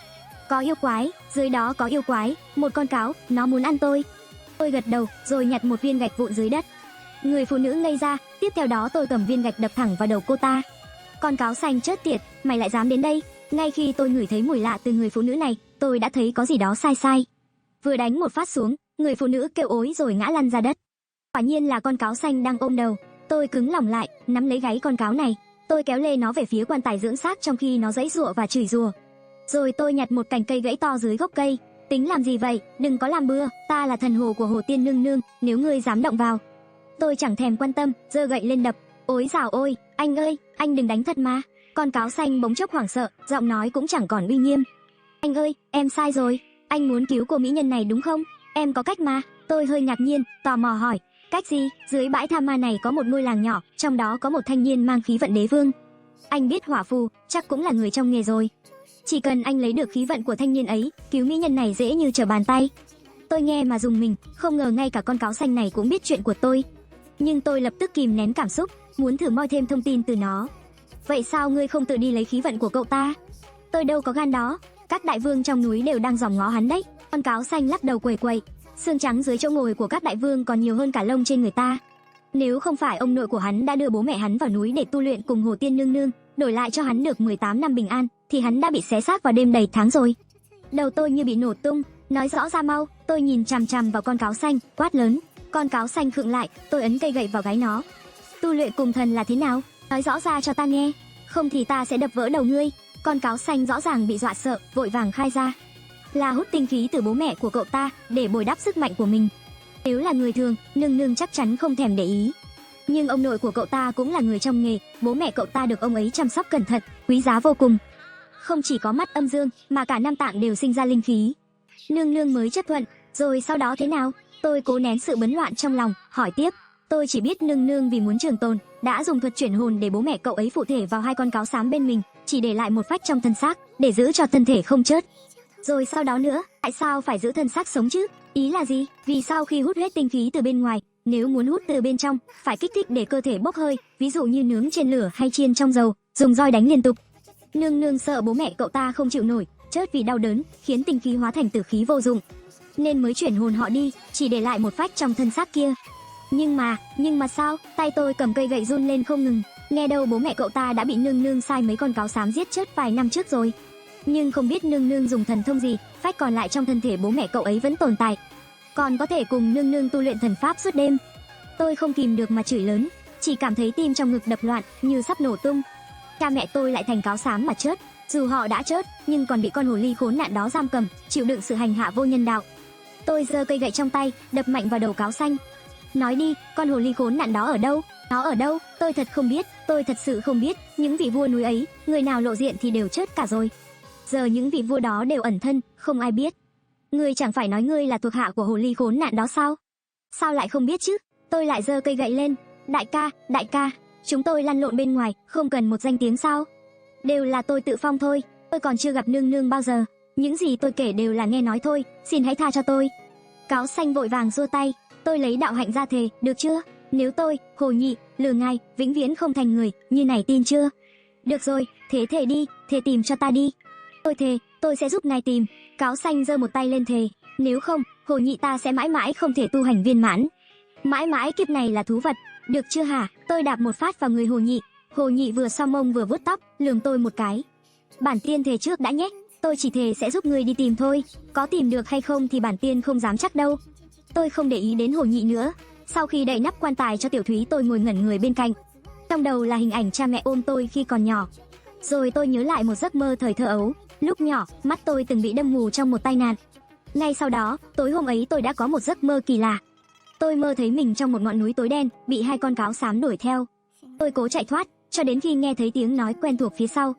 Có yêu quái, dưới đó có yêu quái, một con cáo, nó muốn ăn tôi. Tôi gật đầu, rồi nhặt một viên gạch vụn dưới đất. Người phụ nữ ngây ra, tiếp theo đó tôi cầm viên gạch đập thẳng vào đầu cô ta. Con cáo xanh chết tiệt, mày lại dám đến đây? Ngay khi tôi ngửi thấy mùi lạ từ người phụ nữ này, tôi đã thấy có gì đó sai sai. Vừa đánh một phát xuống, người phụ nữ kêu ối rồi ngã lăn ra đất. Quả nhiên là con cáo xanh đang ôm đầu. Tôi cứng lòng lại, nắm lấy gáy con cáo này. Tôi kéo lê nó về phía quan tài dưỡng xác trong khi nó giãy giụa và chửi rủa. Rồi tôi nhặt một cành cây gãy to dưới gốc cây. Tính làm gì vậy? Đừng có làm bừa, ta là thần hồ của Hồ Tiên Nương Nương, nếu ngươi dám động vào. Tôi chẳng thèm quan tâm, giơ gậy lên đập. Ối dào ôi, anh ơi, anh đừng đánh thật mà. Con cáo xanh bỗng chốc hoảng sợ, giọng nói cũng chẳng còn uy nghiêm. Anh ơi, em sai rồi. Anh muốn cứu cô mỹ nhân này đúng không? Em có cách mà. Tôi hơi ngạc nhiên, tò mò hỏi. Cách gì? Dưới bãi tha ma này có một ngôi làng nhỏ, trong đó có một thanh niên mang khí vận đế vương. Anh biết hỏa phù, chắc cũng là người trong nghề rồi. Chỉ cần anh lấy được khí vận của thanh niên ấy, cứu mỹ nhân này dễ như trở bàn tay. Tôi nghe mà rùng mình, không ngờ ngay cả con cáo xanh này cũng biết chuyện của tôi. Nhưng tôi lập tức kìm nén cảm xúc, muốn thử moi thêm thông tin từ nó. Vậy sao ngươi không tự đi lấy khí vận của cậu ta? Tôi đâu có gan đó, các đại vương trong núi đều đang dòm ngó hắn đấy. Con cáo xanh lắc đầu quẩy quẩy. Xương trắng dưới chỗ ngồi của các đại vương còn nhiều hơn cả lông trên người ta. Nếu không phải ông nội của hắn đã đưa bố mẹ hắn vào núi để tu luyện cùng Hồ Tiên Nương Nương, đổi lại cho hắn được 18 năm bình an, thì hắn đã bị xé xác vào đêm đầy tháng rồi. Đầu tôi như bị nổ tung, nói rõ ra mau. Tôi nhìn chằm chằm vào con cáo xanh, quát lớn. Con cáo xanh khựng lại, tôi ấn cây gậy vào gáy nó. Tu luyện cùng thần là thế nào? Nói rõ ra cho ta nghe, không thì ta sẽ đập vỡ đầu ngươi. Con cáo xanh rõ ràng bị dọa sợ, vội vàng khai ra. Là hút tinh khí từ bố mẹ của cậu ta để bồi đắp sức mạnh của mình. Nếu là người thường, nương nương chắc chắn không thèm để ý. Nhưng ông nội của cậu ta cũng là người trong nghề, bố mẹ cậu ta được ông ấy chăm sóc cẩn thận, quý giá vô cùng. Không chỉ có mắt âm dương, mà cả nam tạng đều sinh ra linh khí. Nương nương mới chấp thuận, rồi sau đó thế nào? Tôi cố nén sự bấn loạn trong lòng, hỏi tiếp. Tôi chỉ biết nương nương vì muốn trường tồn, đã dùng thuật chuyển hồn để bố mẹ cậu ấy phụ thể vào hai con cáo xám bên mình, chỉ để lại một phách trong thân xác, để giữ cho thân thể không chết. Rồi sau đó nữa, tại sao phải giữ thân xác sống chứ? Ý là gì? Vì sau khi hút hết tinh khí từ bên ngoài, nếu muốn hút từ bên trong, phải kích thích để cơ thể bốc hơi, ví dụ như nướng trên lửa hay chiên trong dầu, dùng roi đánh liên tục. Nương nương sợ bố mẹ cậu ta không chịu nổi, chết vì đau đớn, khiến tinh khí hóa thành tử khí vô dụng, nên mới chuyển hồn họ đi, chỉ để lại một phách trong thân xác kia. Nhưng mà sao? Tay tôi cầm cây gậy run lên không ngừng. Nghe đâu bố mẹ cậu ta đã bị nương nương sai mấy con cáo xám giết chết vài năm trước rồi. Nhưng không biết nương nương dùng thần thông gì, phách còn lại trong thân thể bố mẹ cậu ấy vẫn tồn tại, còn có thể cùng nương nương tu luyện thần pháp suốt đêm. Tôi không kìm được mà chửi lớn, chỉ cảm thấy tim trong ngực đập loạn như sắp nổ tung. Cha mẹ tôi lại thành cáo xám mà chết, dù họ đã chết nhưng còn bị con hồ ly khốn nạn đó giam cầm, chịu đựng sự hành hạ vô nhân đạo. Tôi giơ cây gậy trong tay, đập mạnh vào đầu cáo xanh. Nói đi, con hồ ly khốn nạn đó ở đâu? Nó ở đâu? Tôi thật không biết, tôi thật sự không biết. Những vị vua núi ấy, người nào lộ diện thì đều chết cả rồi. Giờ những vị vua đó đều ẩn thân, không ai biết. Ngươi chẳng phải nói ngươi là thuộc hạ của hồ ly khốn nạn đó sao? Sao lại không biết chứ? Tôi lại giơ cây gậy lên. Đại ca, chúng tôi lăn lộn bên ngoài, không cần một danh tiếng sao? Đều là tôi tự phong thôi, tôi còn chưa gặp nương nương bao giờ. Những gì tôi kể đều là nghe nói thôi, xin hãy tha cho tôi. Cáo xanh vội vàng giơ tay. Tôi lấy đạo hạnh ra thề, được chưa? Nếu tôi, Hồ Nhị, lừa ngài, vĩnh viễn không thành người, như này tin chưa? Được rồi, thế thề đi, thề tìm cho ta đi. Tôi thề, tôi sẽ giúp ngài tìm. Cáo xanh giơ một tay lên thề. Nếu không, Hồ Nhị ta sẽ mãi mãi không thể tu hành viên mãn. Mãi mãi kiếp này là thú vật, được chưa hả? Tôi đạp một phát vào người Hồ Nhị. Hồ Nhị vừa xoa mông vừa vuốt tóc, lườm tôi một cái. Bản tiên thề trước đã nhé, tôi chỉ thề sẽ giúp ngươi đi tìm thôi, có tìm được hay không thì bản tiên không dám chắc đâu. Tôi không để ý đến Hồ Nhị nữa. Sau khi đậy nắp quan tài cho Tiểu Thúy, tôi ngồi ngẩn người bên cạnh. Trong đầu là hình ảnh cha mẹ ôm tôi khi còn nhỏ. Rồi tôi nhớ lại một giấc mơ thời thơ ấu. Lúc nhỏ, mắt tôi từng bị đâm mù trong một tai nạn. Ngay sau đó, tối hôm ấy tôi đã có một giấc mơ kỳ lạ. Tôi mơ thấy mình trong một ngọn núi tối đen, bị hai con cáo xám đuổi theo. Tôi cố chạy thoát, cho đến khi nghe thấy tiếng nói quen thuộc phía sau.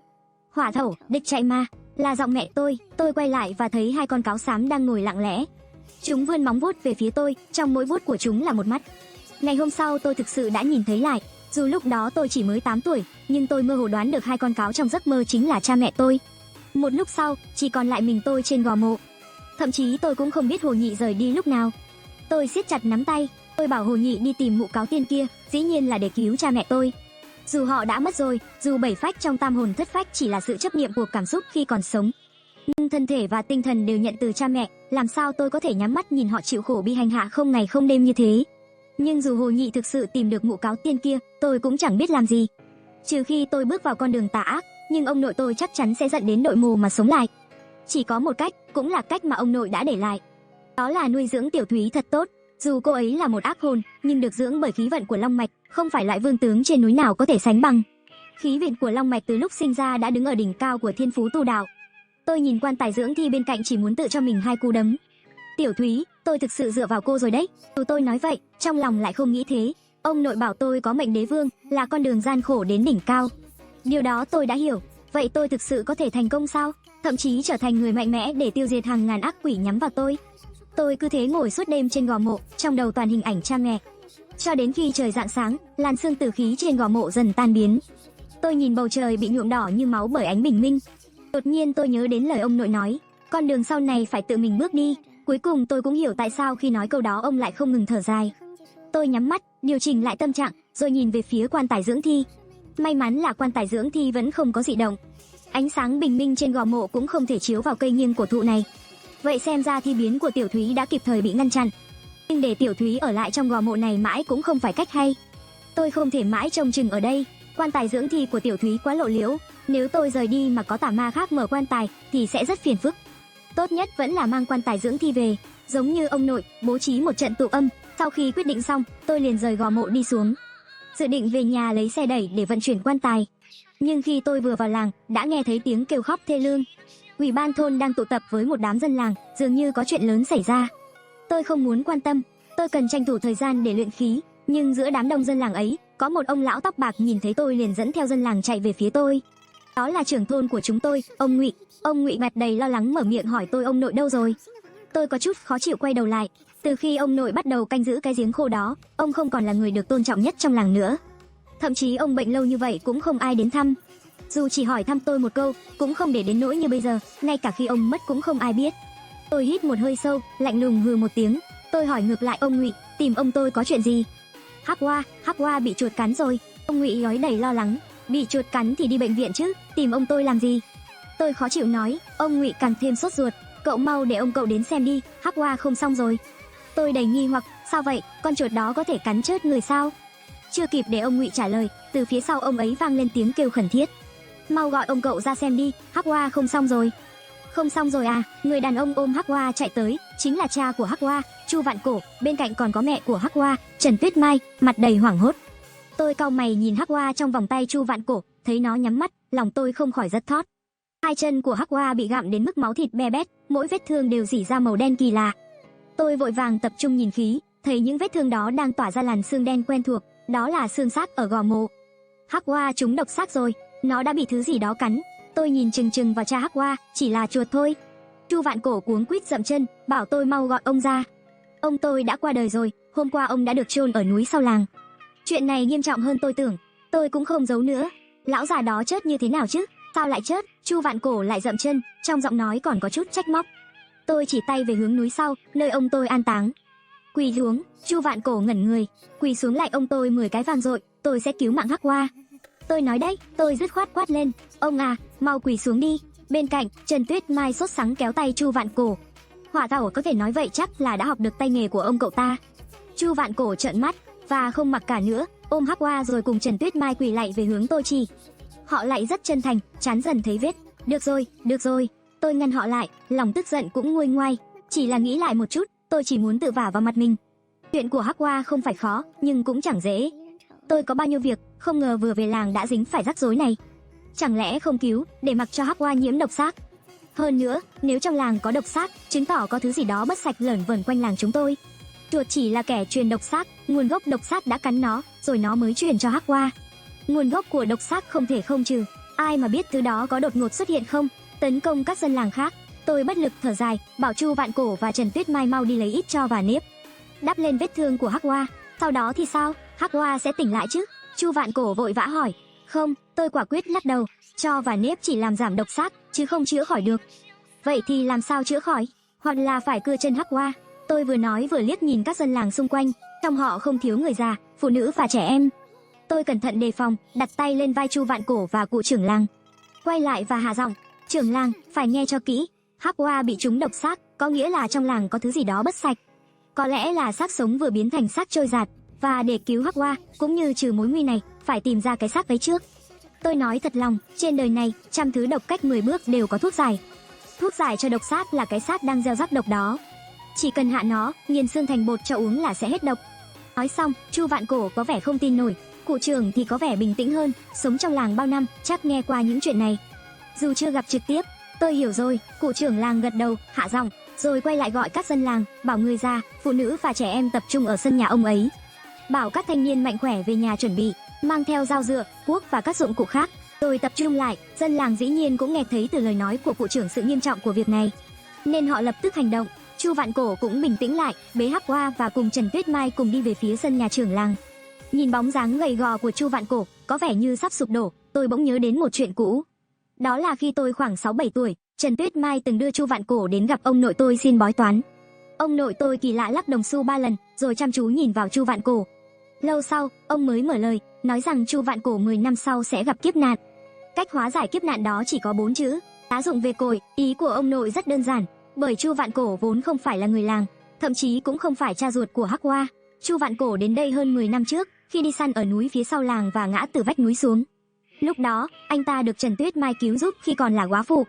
Hỏa thổ, địch chạy mà, là giọng mẹ tôi. Tôi quay lại và thấy hai con cáo xám đang ngồi lặng lẽ. Chúng vươn móng vuốt về phía tôi, trong mỗi vuốt của chúng là một mắt. Ngày hôm sau tôi thực sự đã nhìn thấy lại. Dù lúc đó tôi chỉ mới 8 tuổi, nhưng tôi mơ hồ đoán được hai con cáo trong giấc mơ chính là cha mẹ tôi. Một lúc sau, chỉ còn lại mình tôi trên gò mộ. Thậm chí tôi cũng không biết Hồ Nhị rời đi lúc nào. Tôi siết chặt nắm tay, tôi bảo Hồ Nhị đi tìm mụ cáo tiên kia, dĩ nhiên là để cứu cha mẹ tôi. Dù họ đã mất rồi, dù bảy phách trong tam hồn thất phách chỉ là sự chấp niệm của cảm xúc khi còn sống, nhưng thân thể và tinh thần đều nhận từ cha mẹ, làm sao tôi có thể nhắm mắt nhìn họ chịu khổ bị hành hạ không ngày không đêm như thế. Nhưng dù Hồ Nhị thực sự tìm được mụ cáo tiên kia, tôi cũng chẳng biết làm gì. Trừ khi tôi bước vào con đường tà ác, nhưng ông nội tôi chắc chắn sẽ dẫn đến đội mù mà sống lại. Chỉ có một cách, cũng là cách mà ông nội đã để lại. Đó là nuôi dưỡng Tiểu Thúy thật tốt. Dù cô ấy là một ác hồn, nhưng được dưỡng bởi khí vận của Long Mạch, không phải loại vương tướng trên núi nào có thể sánh bằng. Khí vận của Long Mạch từ lúc sinh ra đã đứng ở đỉnh cao của thiên phú tu đạo. Tôi nhìn quan tài dưỡng thi bên cạnh chỉ muốn tự cho mình hai cú đấm. Tiểu Thúy, tôi thực sự dựa vào cô rồi đấy. Dù tôi nói vậy, trong lòng lại không nghĩ thế. Ông nội bảo tôi có mệnh đế vương, là con đường gian khổ đến đỉnh cao. Điều đó tôi đã hiểu. Vậy tôi thực sự có thể thành công sao? Thậm chí trở thành người mạnh mẽ để tiêu diệt hàng ngàn ác quỷ nhắm vào tôi. Tôi cứ thế ngồi suốt đêm trên gò mộ, trong đầu toàn hình ảnh cha mẹ. Cho đến khi trời rạng sáng, làn sương tử khí trên gò mộ dần tan biến. Tôi nhìn bầu trời bị nhuộm đỏ như máu bởi ánh bình minh. Đột nhiên tôi nhớ đến lời ông nội nói, con đường sau này phải tự mình bước đi. Cuối cùng tôi cũng hiểu tại sao khi nói câu đó ông lại không ngừng thở dài. Tôi nhắm mắt, điều chỉnh lại tâm trạng, rồi nhìn về phía quan tài dưỡng thi. May mắn là quan tài dưỡng thi vẫn không có dị động. Ánh sáng bình minh trên gò mộ cũng không thể chiếu vào cây nghiêng cổ thụ này. Vậy xem ra thi biến của Tiểu Thúy đã kịp thời bị ngăn chặn. Nhưng để Tiểu Thúy ở lại trong gò mộ này mãi cũng không phải cách hay. Tôi không thể mãi trông chừng ở đây. Quan tài dưỡng thi của Tiểu Thúy quá lộ liễu. Nếu tôi rời đi mà có tà ma khác mở quan tài thì sẽ rất phiền phức. Tốt nhất vẫn là mang quan tài dưỡng thi về, giống như ông nội, bố trí một trận tụ âm. Sau khi quyết định xong, tôi liền rời gò mộ đi xuống, dự định về nhà lấy xe đẩy để vận chuyển quan tài. Nhưng khi tôi vừa vào làng, đã nghe thấy tiếng kêu khóc thê lương. Ủy ban thôn đang tụ tập với một đám dân làng, dường như có chuyện lớn xảy ra. Tôi không muốn quan tâm, tôi cần tranh thủ thời gian để luyện khí. Nhưng giữa đám đông dân làng ấy, có một ông lão tóc bạc nhìn thấy tôi liền dẫn theo dân làng chạy về phía tôi. Đó là trưởng thôn của chúng tôi, ông Ngụy. Ông Ngụy mặt đầy lo lắng mở miệng hỏi tôi ông nội đâu rồi. Tôi có chút khó chịu quay đầu lại. Từ khi ông nội bắt đầu canh giữ cái giếng khô đó, ông không còn là người được tôn trọng nhất trong làng nữa. Thậm chí ông bệnh lâu như vậy cũng không ai đến thăm. Dù chỉ hỏi thăm tôi một câu, cũng không để đến nỗi như bây giờ, ngay cả khi ông mất cũng không ai biết. Tôi hít một hơi sâu, lạnh lùng hừ một tiếng. Tôi hỏi ngược lại ông Ngụy, tìm ông tôi có chuyện gì? Hắc Hoa bị chuột cắn rồi. Ông Ngụy nói đầy lo lắng. Bị chuột cắn thì đi bệnh viện chứ, tìm ông tôi làm gì? Tôi khó chịu nói. Ông Ngụy càng thêm sốt ruột. Cậu mau để ông cậu đến xem đi, Hắc Hoa không xong rồi. Tôi đầy nghi hoặc, sao vậy, con chuột đó có thể cắn chết người sao? Chưa kịp để ông Ngụy trả lời, từ phía sau ông ấy vang lên tiếng kêu khẩn thiết. Mau gọi ông cậu ra xem đi, Hắc Hoa không xong rồi. Không xong rồi à? Người đàn ông ôm Hắc Hoa chạy tới, chính là cha của Hắc Hoa, Chu Vạn Cổ, bên cạnh còn có mẹ của Hắc Hoa, Trần Tuyết Mai, mặt đầy hoảng hốt. Tôi cau mày nhìn Hắc Hoa trong vòng tay Chu Vạn Cổ, thấy nó nhắm mắt, lòng tôi không khỏi giật thót. Hai chân của Hắc Hoa bị gặm đến mức máu thịt be bét, mỗi vết thương đều rỉ ra màu đen kỳ lạ. Tôi vội vàng tập trung nhìn khí, thấy những vết thương đó đang tỏa ra làn xương đen quen thuộc, đó là xương xác ở gò mộ. Hắc Hoa trúng độc xác rồi, nó đã bị thứ gì đó cắn. Tôi nhìn chừng chừng vào cha Hắc Hoa, chỉ là chuột thôi. Chu Vạn Cổ cuống quýt dậm chân, bảo tôi mau gọi ông ra. Ông tôi đã qua đời rồi, hôm qua ông đã được chôn ở núi sau làng. Chuyện này nghiêm trọng hơn tôi tưởng, tôi cũng không giấu nữa. Lão già đó chết như thế nào chứ? Sao lại chết? Chu Vạn Cổ lại dậm chân, trong giọng nói còn có chút trách móc. Tôi chỉ tay về hướng núi sau, nơi ông tôi an táng. Quỳ xuống. Chu Vạn Cổ ngẩn người, quỳ xuống lại ông tôi 10 cái vang dội, tôi sẽ cứu mạng Hắc Hoa. Tôi nói đấy, tôi dứt khoát quát lên, ông à, mau quỳ xuống đi. Bên cạnh, Trần Tuyết Mai sốt sắng kéo tay Chu Vạn Cổ. Hỏa Thảo có thể nói vậy chắc là đã học được tay nghề của ông cậu ta. Chu Vạn Cổ trợn mắt và không mặc cả nữa, ôm Hắc Hoa rồi cùng Trần Tuyết Mai quỳ lạy về hướng tôi chỉ. Họ lại rất chân thành, chán dần thấy vết. Được rồi, tôi ngăn họ lại, lòng tức giận cũng nguôi ngoai. Chỉ là nghĩ lại một chút, tôi chỉ muốn tự vả vào mặt mình. Chuyện của Hắc Hoa không phải khó, nhưng cũng chẳng dễ. Tôi có bao nhiêu việc, không ngờ vừa về làng đã dính phải rắc rối này. Chẳng lẽ không cứu, để mặc cho Hắc Hoa nhiễm độc xác? Hơn nữa, nếu trong làng có độc xác, chứng tỏ có thứ gì đó bất sạch lởn vởn quanh làng chúng tôi. Chuột chỉ là kẻ truyền độc xác, nguồn gốc độc xác đã cắn nó, rồi nó mới truyền cho Hắc Hoa. Nguồn gốc của độc xác không thể không trừ, ai mà biết thứ đó có đột ngột xuất hiện không, tấn công các dân làng khác. Tôi bất lực thở dài, bảo Chu Vạn Cổ và Trần Tuyết Mai mau đi lấy ít tro và nếp, đắp lên vết thương của Hắc Hoa. Sau đó thì sao? Hắc Hoa sẽ tỉnh lại chứ? Chu Vạn Cổ vội vã hỏi. Không, tôi quả quyết lắc đầu. Tro và nếp chỉ làm giảm độc xác, chứ không chữa khỏi được. Vậy thì làm sao chữa khỏi? Hoặc là phải cưa chân Hắc Hoa? Tôi vừa nói vừa liếc nhìn các dân làng xung quanh, trong họ không thiếu người già, phụ nữ và trẻ em. Tôi cẩn thận đề phòng, đặt tay lên vai Chu Vạn Cổ và cụ trưởng làng, quay lại và hạ giọng. Trưởng làng, phải nghe cho kỹ. Hắc Hoa bị trúng độc xác, có nghĩa là trong làng có thứ gì đó bất sạch. Có lẽ là xác sống vừa biến thành xác trôi giạt, và để cứu Hắc Hoa, cũng như trừ mối nguy này, phải tìm ra cái xác ấy trước. Tôi nói thật lòng, trên đời này, trăm thứ độc cách 10 bước đều có thuốc giải. Thuốc giải cho độc xác là cái xác đang gieo rắc độc đó. Chỉ cần hạ nó, nghiền xương thành bột cho uống là sẽ hết độc. Nói xong, Chu Vạn Cổ có vẻ không tin nổi, cụ trưởng thì có vẻ bình tĩnh hơn, sống trong làng bao năm, chắc nghe qua những chuyện này. Dù chưa gặp trực tiếp, tôi hiểu rồi. Cụ trưởng làng gật đầu, hạ giọng, rồi quay lại gọi các dân làng, bảo người già, phụ nữ và trẻ em tập trung ở sân nhà ông ấy. Bảo các thanh niên mạnh khỏe về nhà chuẩn bị, mang theo dao dựa, cuốc và các dụng cụ khác. Tôi tập trung lại, dân làng dĩ nhiên cũng nghe thấy từ lời nói của cụ trưởng sự nghiêm trọng của việc này, nên họ lập tức hành động. Chu Vạn Cổ cũng bình tĩnh lại, bế Hắc Hoa và cùng Trần Tuyết Mai cùng đi về phía sân nhà trưởng làng. Nhìn bóng dáng gầy gò của Chu Vạn Cổ, có vẻ như sắp sụp đổ, tôi bỗng nhớ đến một chuyện cũ. Đó là khi tôi khoảng 6-7 tuổi, Trần Tuyết Mai từng đưa Chu Vạn Cổ đến gặp ông nội tôi xin bói toán. Ông nội tôi kỳ lạ lắc đồng xu 3 lần, rồi chăm chú nhìn vào Chu Vạn Cổ. Lâu sau, ông mới mở lời, nói rằng Chu Vạn Cổ 10 năm sau sẽ gặp kiếp nạn. Cách hóa giải kiếp nạn đó chỉ có 4 chữ: tá dụng về cội. Ý của ông nội rất đơn giản, bởi Chu Vạn Cổ vốn không phải là người làng, thậm chí cũng không phải cha ruột của Hắc Hoa. Chu Vạn Cổ đến đây hơn 10 năm trước, khi đi săn ở núi phía sau làng và ngã từ vách núi xuống. Lúc đó, anh ta được Trần Tuyết Mai cứu giúp khi còn là góa phụ.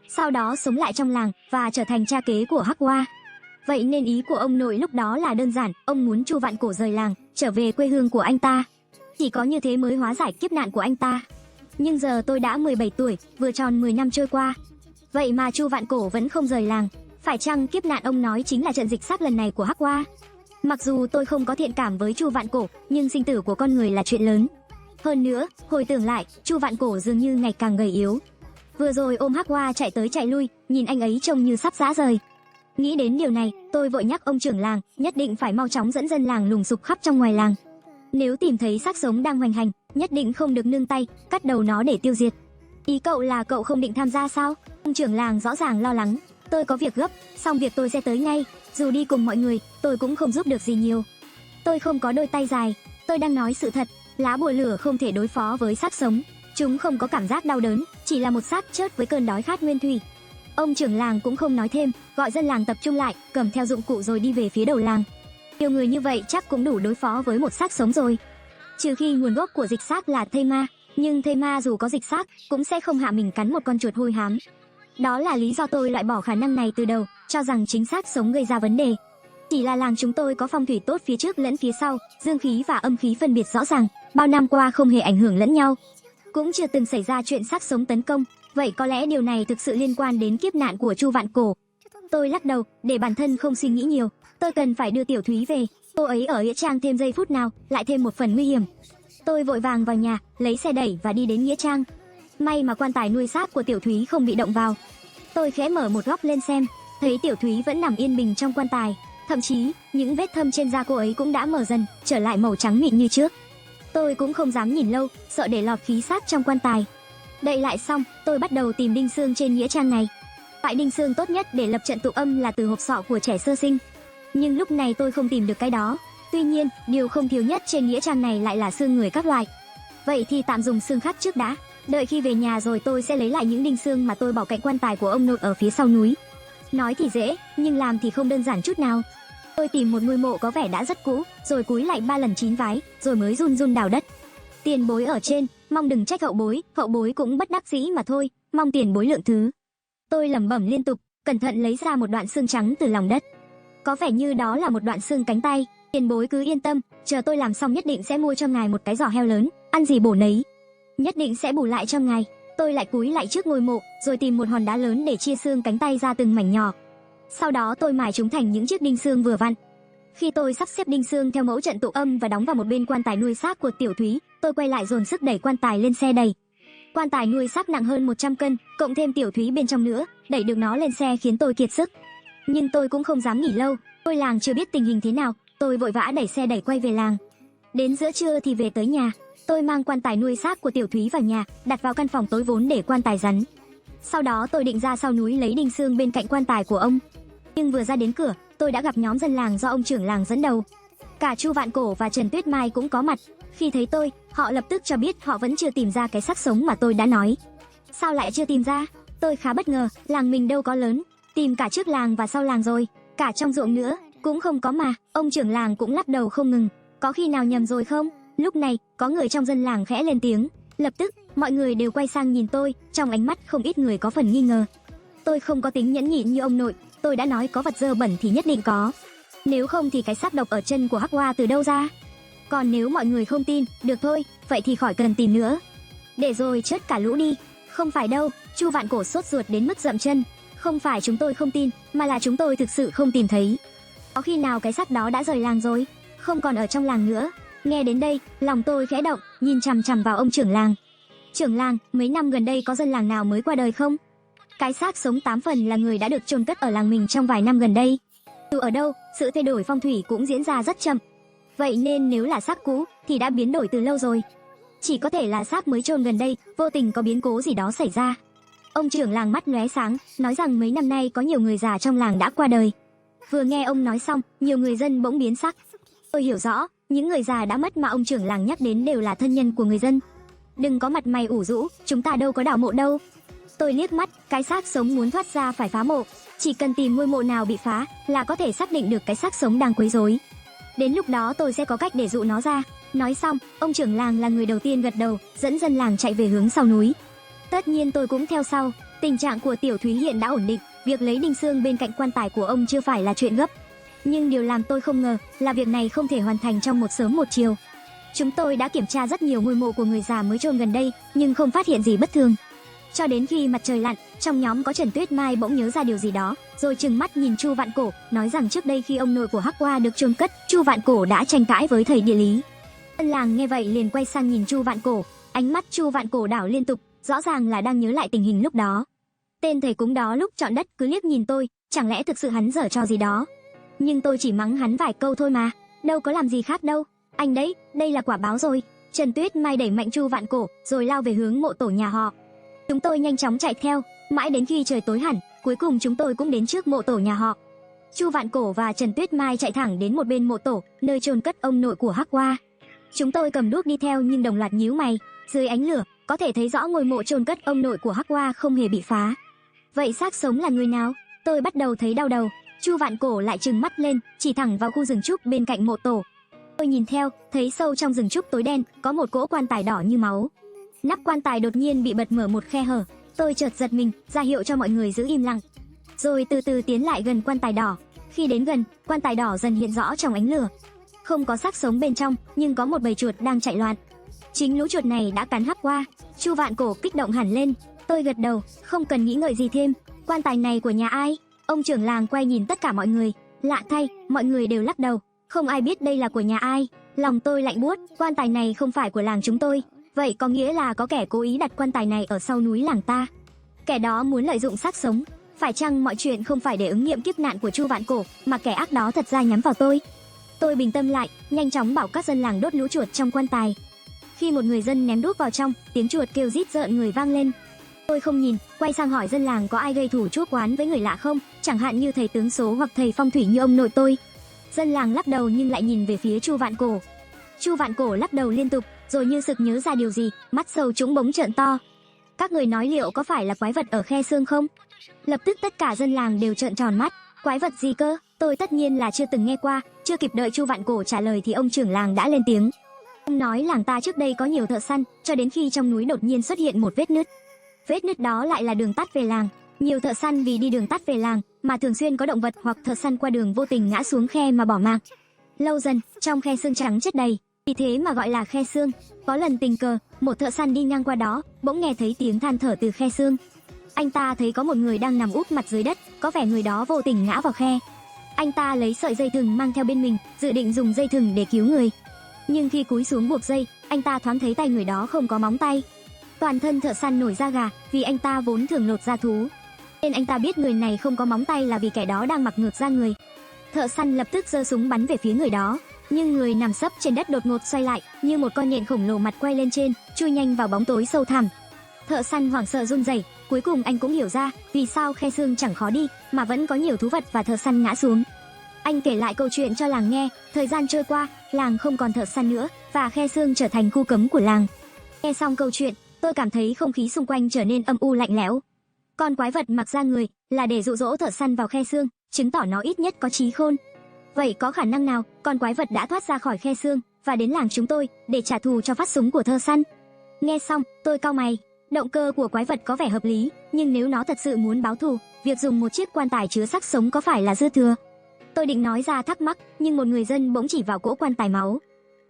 Sau đó sống lại trong làng và trở thành cha kế của Hắc Hoa. Vậy nên ý của ông nội lúc đó là đơn giản, ông muốn Chu Vạn Cổ rời làng, trở về quê hương của anh ta. Chỉ có như thế mới hóa giải kiếp nạn của anh ta. Nhưng giờ tôi đã 17 tuổi, vừa tròn 10 năm trôi qua. Vậy mà Chu Vạn Cổ vẫn không rời làng. Phải chăng kiếp nạn ông nói chính là trận dịch xác lần này của Hắc Hoa? Mặc dù tôi không có thiện cảm với Chu Vạn Cổ, nhưng sinh tử của con người là chuyện lớn. Hơn nữa, hồi tưởng lại, Chu Vạn Cổ dường như ngày càng gầy yếu. Vừa rồi ôm Hắc Hoa chạy tới chạy lui, nhìn anh ấy trông như sắp rã rời. Nghĩ đến điều này, tôi vội nhắc ông trưởng làng, nhất định phải mau chóng dẫn dân làng lùng sục khắp trong ngoài làng. Nếu tìm thấy xác sống đang hoành hành, nhất định không được nương tay, cắt đầu nó để tiêu diệt. Ý cậu là cậu không định tham gia sao? Ông trưởng làng rõ ràng lo lắng. Tôi có việc gấp, xong việc tôi sẽ tới ngay. Dù đi cùng mọi người, tôi cũng không giúp được gì nhiều. Tôi không có đôi tay dài. Tôi đang nói sự thật. Lá bùa lửa không thể đối phó với xác sống. Chúng không có cảm giác đau đớn, chỉ là một xác chết với cơn đói khát nguyên thủy. Ông trưởng làng cũng không nói thêm, gọi dân làng tập trung lại, cầm theo dụng cụ rồi đi về phía đầu làng. Nhiều người như vậy chắc cũng đủ đối phó với một xác sống rồi. Trừ khi nguồn gốc của dịch xác là thây ma, nhưng thây ma dù có dịch xác cũng sẽ không hạ mình cắn một con chuột hôi hám. Đó là lý do tôi loại bỏ khả năng này từ đầu, cho rằng chính xác sống gây ra vấn đề. Chỉ là làng chúng tôi có phong thủy tốt phía trước lẫn phía sau, dương khí và âm khí phân biệt rõ ràng, bao năm qua không hề ảnh hưởng lẫn nhau. Cũng chưa từng xảy ra chuyện xác sống tấn công, vậy có lẽ điều này thực sự liên quan đến kiếp nạn của Chu Vạn Cổ. Tôi lắc đầu, để bản thân không suy nghĩ nhiều, tôi cần phải đưa Tiểu Thúy về, cô ấy ở nghĩa trang thêm giây phút nào, lại thêm một phần nguy hiểm. Tôi vội vàng vào nhà, lấy xe đẩy và đi đến nghĩa trang. May mà quan tài nuôi xác của Tiểu Thúy không bị động vào. Tôi khẽ mở một góc lên xem, thấy Tiểu Thúy vẫn nằm yên bình trong quan tài, thậm chí những vết thâm trên da cô ấy cũng đã mờ dần, trở lại màu trắng mịn như trước. Tôi cũng không dám nhìn lâu, sợ để lọt khí xác trong quan tài. Đậy lại xong, tôi bắt đầu tìm đinh xương trên nghĩa trang này. Loại đinh xương tốt nhất để lập trận tụ âm là từ hộp sọ của trẻ sơ sinh. Nhưng lúc này tôi không tìm được cái đó. Tuy nhiên, điều không thiếu nhất trên nghĩa trang này lại là xương người các loại. Vậy thì tạm dùng xương khắc trước đã. Đợi khi về nhà rồi tôi sẽ lấy lại những đinh xương mà tôi bỏ cạnh quan tài của ông nội ở phía sau núi. Nói thì dễ, nhưng làm thì không đơn giản chút nào. Tôi tìm một ngôi mộ có vẻ đã rất cũ, rồi cúi lại 3 lần 9 vái, rồi mới run run đào đất. Tiền bối ở trên, mong đừng trách hậu bối cũng bất đắc dĩ mà thôi, mong tiền bối lượng thứ. Tôi lẩm bẩm liên tục, cẩn thận lấy ra một đoạn xương trắng từ lòng đất. Có vẻ như đó là một đoạn xương cánh tay. Tiền bối cứ yên tâm, chờ tôi làm xong nhất định sẽ mua cho ngài một cái giò heo lớn, ăn gì bổ nấy. Nhất định sẽ bù lại cho ngài. Tôi lại cúi lại trước ngôi mộ, rồi tìm một hòn đá lớn để chia xương cánh tay ra từng mảnh nhỏ. Sau đó tôi mài chúng thành những chiếc đinh xương vừa vặn. Khi tôi sắp xếp đinh xương theo mẫu trận tụ âm và đóng vào một bên quan tài nuôi xác của Tiểu Thúy, tôi quay lại dồn sức đẩy quan tài lên xe đẩy. Quan tài nuôi xác nặng hơn 100 cân, cộng thêm Tiểu Thúy bên trong nữa, đẩy được nó lên xe khiến tôi kiệt sức. Nhưng tôi cũng không dám nghỉ lâu, tôi làng chưa biết tình hình thế nào, tôi vội vã đẩy xe đẩy quay về làng. Đến giữa trưa thì về tới nhà, tôi mang quan tài nuôi xác của Tiểu Thúy vào nhà, đặt vào căn phòng tối vốn để quan tài rắn. Sau đó tôi định ra sau núi lấy đinh xương bên cạnh quan tài của ông. Nhưng vừa ra đến cửa, tôi đã gặp nhóm dân làng do ông trưởng làng dẫn đầu. Cả Chu Vạn Cổ và Trần Tuyết Mai cũng có mặt. Khi thấy tôi, họ lập tức cho biết họ vẫn chưa tìm ra cái xác sống mà tôi đã nói. Sao lại chưa tìm ra? Tôi khá bất ngờ, làng mình đâu có lớn, tìm cả trước làng và sau làng rồi, cả trong ruộng nữa, cũng không có mà. Ông trưởng làng cũng lắc đầu không ngừng. Có khi nào nhầm rồi không? Lúc này, có người trong dân làng khẽ lên tiếng. Lập tức, mọi người đều quay sang nhìn tôi, trong ánh mắt không ít người có phần nghi ngờ. Tôi không có tính nhẫn nhịn như ông nội, tôi đã nói có vật dơ bẩn thì nhất định có. Nếu không thì cái xác độc ở chân của Hắc Hoa từ đâu ra? Còn nếu mọi người không tin, được thôi, vậy thì khỏi cần tìm nữa. Để rồi chớt cả lũ đi. Không phải đâu, Chu Vạn Cổ sốt ruột đến mức dậm chân. Không phải chúng tôi không tin, mà là chúng tôi thực sự không tìm thấy. Có khi nào cái xác đó đã rời làng rồi, không còn ở trong làng nữa? Nghe đến đây, lòng tôi khẽ động, nhìn chằm chằm vào ông trưởng làng. Trưởng làng, mấy năm gần đây có dân làng nào mới qua đời không? Cái xác sống 8 phần là người đã được chôn cất ở làng mình trong vài năm gần đây. Dù ở đâu, sự thay đổi phong thủy cũng diễn ra rất chậm. Vậy nên nếu là xác cũ thì đã biến đổi từ lâu rồi. Chỉ có thể là xác mới chôn gần đây, vô tình có biến cố gì đó xảy ra. Ông trưởng làng mắt lóe sáng, nói rằng mấy năm nay có nhiều người già trong làng đã qua đời. Vừa nghe ông nói xong, nhiều người dân bỗng biến sắc. Tôi hiểu rõ, những người già đã mất mà ông trưởng làng nhắc đến đều là thân nhân của người dân. Đừng có mặt mày ủ rũ, chúng ta đâu có đào mộ đâu. Tôi liếc mắt, cái xác sống muốn thoát ra phải phá mộ. Chỉ cần tìm ngôi mộ nào bị phá là có thể xác định được cái xác sống đang quấy rối. Đến lúc đó tôi sẽ có cách để dụ nó ra. Nói xong, ông trưởng làng là người đầu tiên gật đầu, dẫn dân làng chạy về hướng sau núi. Tất nhiên tôi cũng theo sau. Tình trạng của Tiểu Thúy hiện đã ổn định, việc lấy đinh xương bên cạnh quan tài của ông chưa phải là chuyện gấp. Nhưng điều làm tôi không ngờ là việc này không thể hoàn thành trong một sớm một chiều. Chúng tôi đã kiểm tra rất nhiều ngôi mộ của người già mới chôn gần đây, nhưng không phát hiện gì bất thường. Cho đến khi mặt trời lặn, trong nhóm có Trần Tuyết Mai bỗng nhớ ra điều gì đó, rồi trừng mắt nhìn Chu Vạn Cổ, nói rằng trước đây khi ông nội của Hắc Hoa được chôn cất, Chu Vạn Cổ đã tranh cãi với thầy địa lý. Dân làng nghe vậy liền quay sang nhìn Chu Vạn Cổ, ánh mắt Chu Vạn Cổ đảo liên tục, rõ ràng là đang nhớ lại tình hình lúc đó. Tên thầy cúng đó lúc chọn đất cứ liếc nhìn tôi, chẳng lẽ thực sự hắn giở trò gì đó? Nhưng tôi chỉ mắng hắn vài câu thôi mà, đâu có làm gì khác đâu. Anh đấy, đây là quả báo rồi. Trần Tuyết Mai đẩy mạnh Chu Vạn Cổ, rồi lao về hướng mộ tổ nhà họ. Chúng tôi nhanh chóng chạy theo, mãi đến khi trời tối hẳn, cuối cùng chúng tôi cũng đến trước mộ tổ nhà họ. Chu Vạn Cổ và Trần Tuyết Mai chạy thẳng đến một bên mộ tổ, nơi chôn cất ông nội của Hắc Hoa. Chúng tôi cầm đuốc đi theo nhưng đồng loạt nhíu mày, dưới ánh lửa, có thể thấy rõ ngôi mộ chôn cất ông nội của Hắc Hoa không hề bị phá. Vậy xác sống là người nào? Tôi bắt đầu thấy đau đầu. Chu Vạn Cổ lại trừng mắt lên, chỉ thẳng vào khu rừng trúc bên cạnh mộ tổ. Tôi nhìn theo, thấy sâu trong rừng trúc tối đen, có một cỗ quan tài đỏ như máu. Nắp quan tài đột nhiên bị bật mở một khe hở. Tôi chợt giật mình, ra hiệu cho mọi người giữ im lặng. Rồi từ từ tiến lại gần quan tài đỏ. Khi đến gần, quan tài đỏ dần hiện rõ trong ánh lửa. Không có xác sống bên trong, nhưng có một bầy chuột đang chạy loạn. Chính lũ chuột này đã cắn Hắc Hoa. Chu Vạn Cổ kích động hẳn lên. Tôi gật đầu, không cần nghĩ ngợi gì thêm. Quan tài này của nhà ai? Ông trưởng làng quay nhìn tất cả mọi người. Lạ thay, mọi người đều lắc đầu. Không ai biết đây là của nhà ai. Lòng tôi lạnh buốt, quan tài này không phải của làng chúng tôi. Vậy có nghĩa là có kẻ cố ý đặt quan tài này ở sau núi làng ta. Kẻ đó muốn lợi dụng xác sống. Phải chăng mọi chuyện không phải để ứng nghiệm kiếp nạn của Chu Vạn Cổ, mà kẻ ác đó thật ra nhắm vào tôi? Tôi bình tâm lại, nhanh chóng bảo các dân làng đốt lũ chuột trong quan tài. Khi một người dân ném đuốc vào trong, tiếng chuột kêu rít rợn người vang lên. Tôi không nhìn, quay sang hỏi dân làng có ai gây thủ chuốc oán với người lạ không, chẳng hạn như thầy tướng số hoặc thầy phong thủy như ông nội tôi. Dân làng lắc đầu nhưng lại nhìn về phía Chu Vạn Cổ. Chu Vạn Cổ lắc đầu liên tục, rồi như sực nhớ ra điều gì, mắt sâu trũng bỗng trợn to. Các người nói liệu có phải là quái vật ở khe xương không? Lập tức tất cả dân làng đều trợn tròn mắt. Quái vật gì cơ? Tôi tất nhiên là chưa từng nghe qua. Chưa kịp đợi Chu Vạn Cổ trả lời thì ông trưởng làng đã lên tiếng. Ông nói làng ta trước đây có nhiều thợ săn, cho đến khi trong núi đột nhiên xuất hiện một vết nứt. Vết nứt đó lại là đường tắt về làng. Nhiều thợ săn vì đi đường tắt về làng mà thường xuyên có động vật hoặc thợ săn qua đường vô tình ngã xuống khe mà bỏ mạng. Lâu dần, trong khe xương trắng chất đầy, vì thế mà gọi là khe xương. Có lần tình cờ, Một thợ săn đi ngang qua đó, bỗng nghe thấy tiếng than thở từ khe xương. Anh ta thấy có một người đang nằm úp mặt dưới đất, có vẻ người đó vô tình ngã vào khe. Anh ta lấy sợi dây thừng mang theo bên mình, dự định dùng dây thừng để cứu người. Nhưng khi cúi xuống buộc dây, anh ta thoáng thấy tay người đó không có móng tay. Toàn thân thợ săn nổi da gà, vì anh ta vốn thường lột da thú. Nên anh ta biết người này không có móng tay là vì kẻ đó đang mặc ngược da người. Thợ săn lập tức giơ súng bắn về phía người đó, nhưng người nằm sấp trên đất đột ngột xoay lại, như một con nhện khổng lồ mặt quay lên trên, chui nhanh vào bóng tối sâu thẳm. Thợ săn hoảng sợ run rẩy, cuối cùng anh cũng hiểu ra vì sao khe xương chẳng khó đi, mà vẫn có nhiều thú vật và thợ săn ngã xuống. Anh kể lại câu chuyện cho làng nghe. Thời gian trôi qua, làng không còn thợ săn nữa và khe xương trở thành khu cấm của làng. Nghe xong câu chuyện, tôi cảm thấy không khí xung quanh trở nên âm u lạnh lẽo. Con quái vật mặc da người là để dụ dỗ thợ săn vào khe xương, chứng tỏ nó ít nhất có trí khôn. Vậy có khả năng nào con quái vật đã thoát ra khỏi khe xương và đến làng chúng tôi để trả thù cho phát súng của thợ săn? Nghe xong, tôi cau mày. Động cơ của quái vật có vẻ hợp lý, nhưng nếu nó thật sự muốn báo thù, việc dùng một chiếc quan tài chứa xác sống có phải là dư thừa? Tôi định nói ra thắc mắc, nhưng một người dân bỗng chỉ vào cỗ quan tài máu.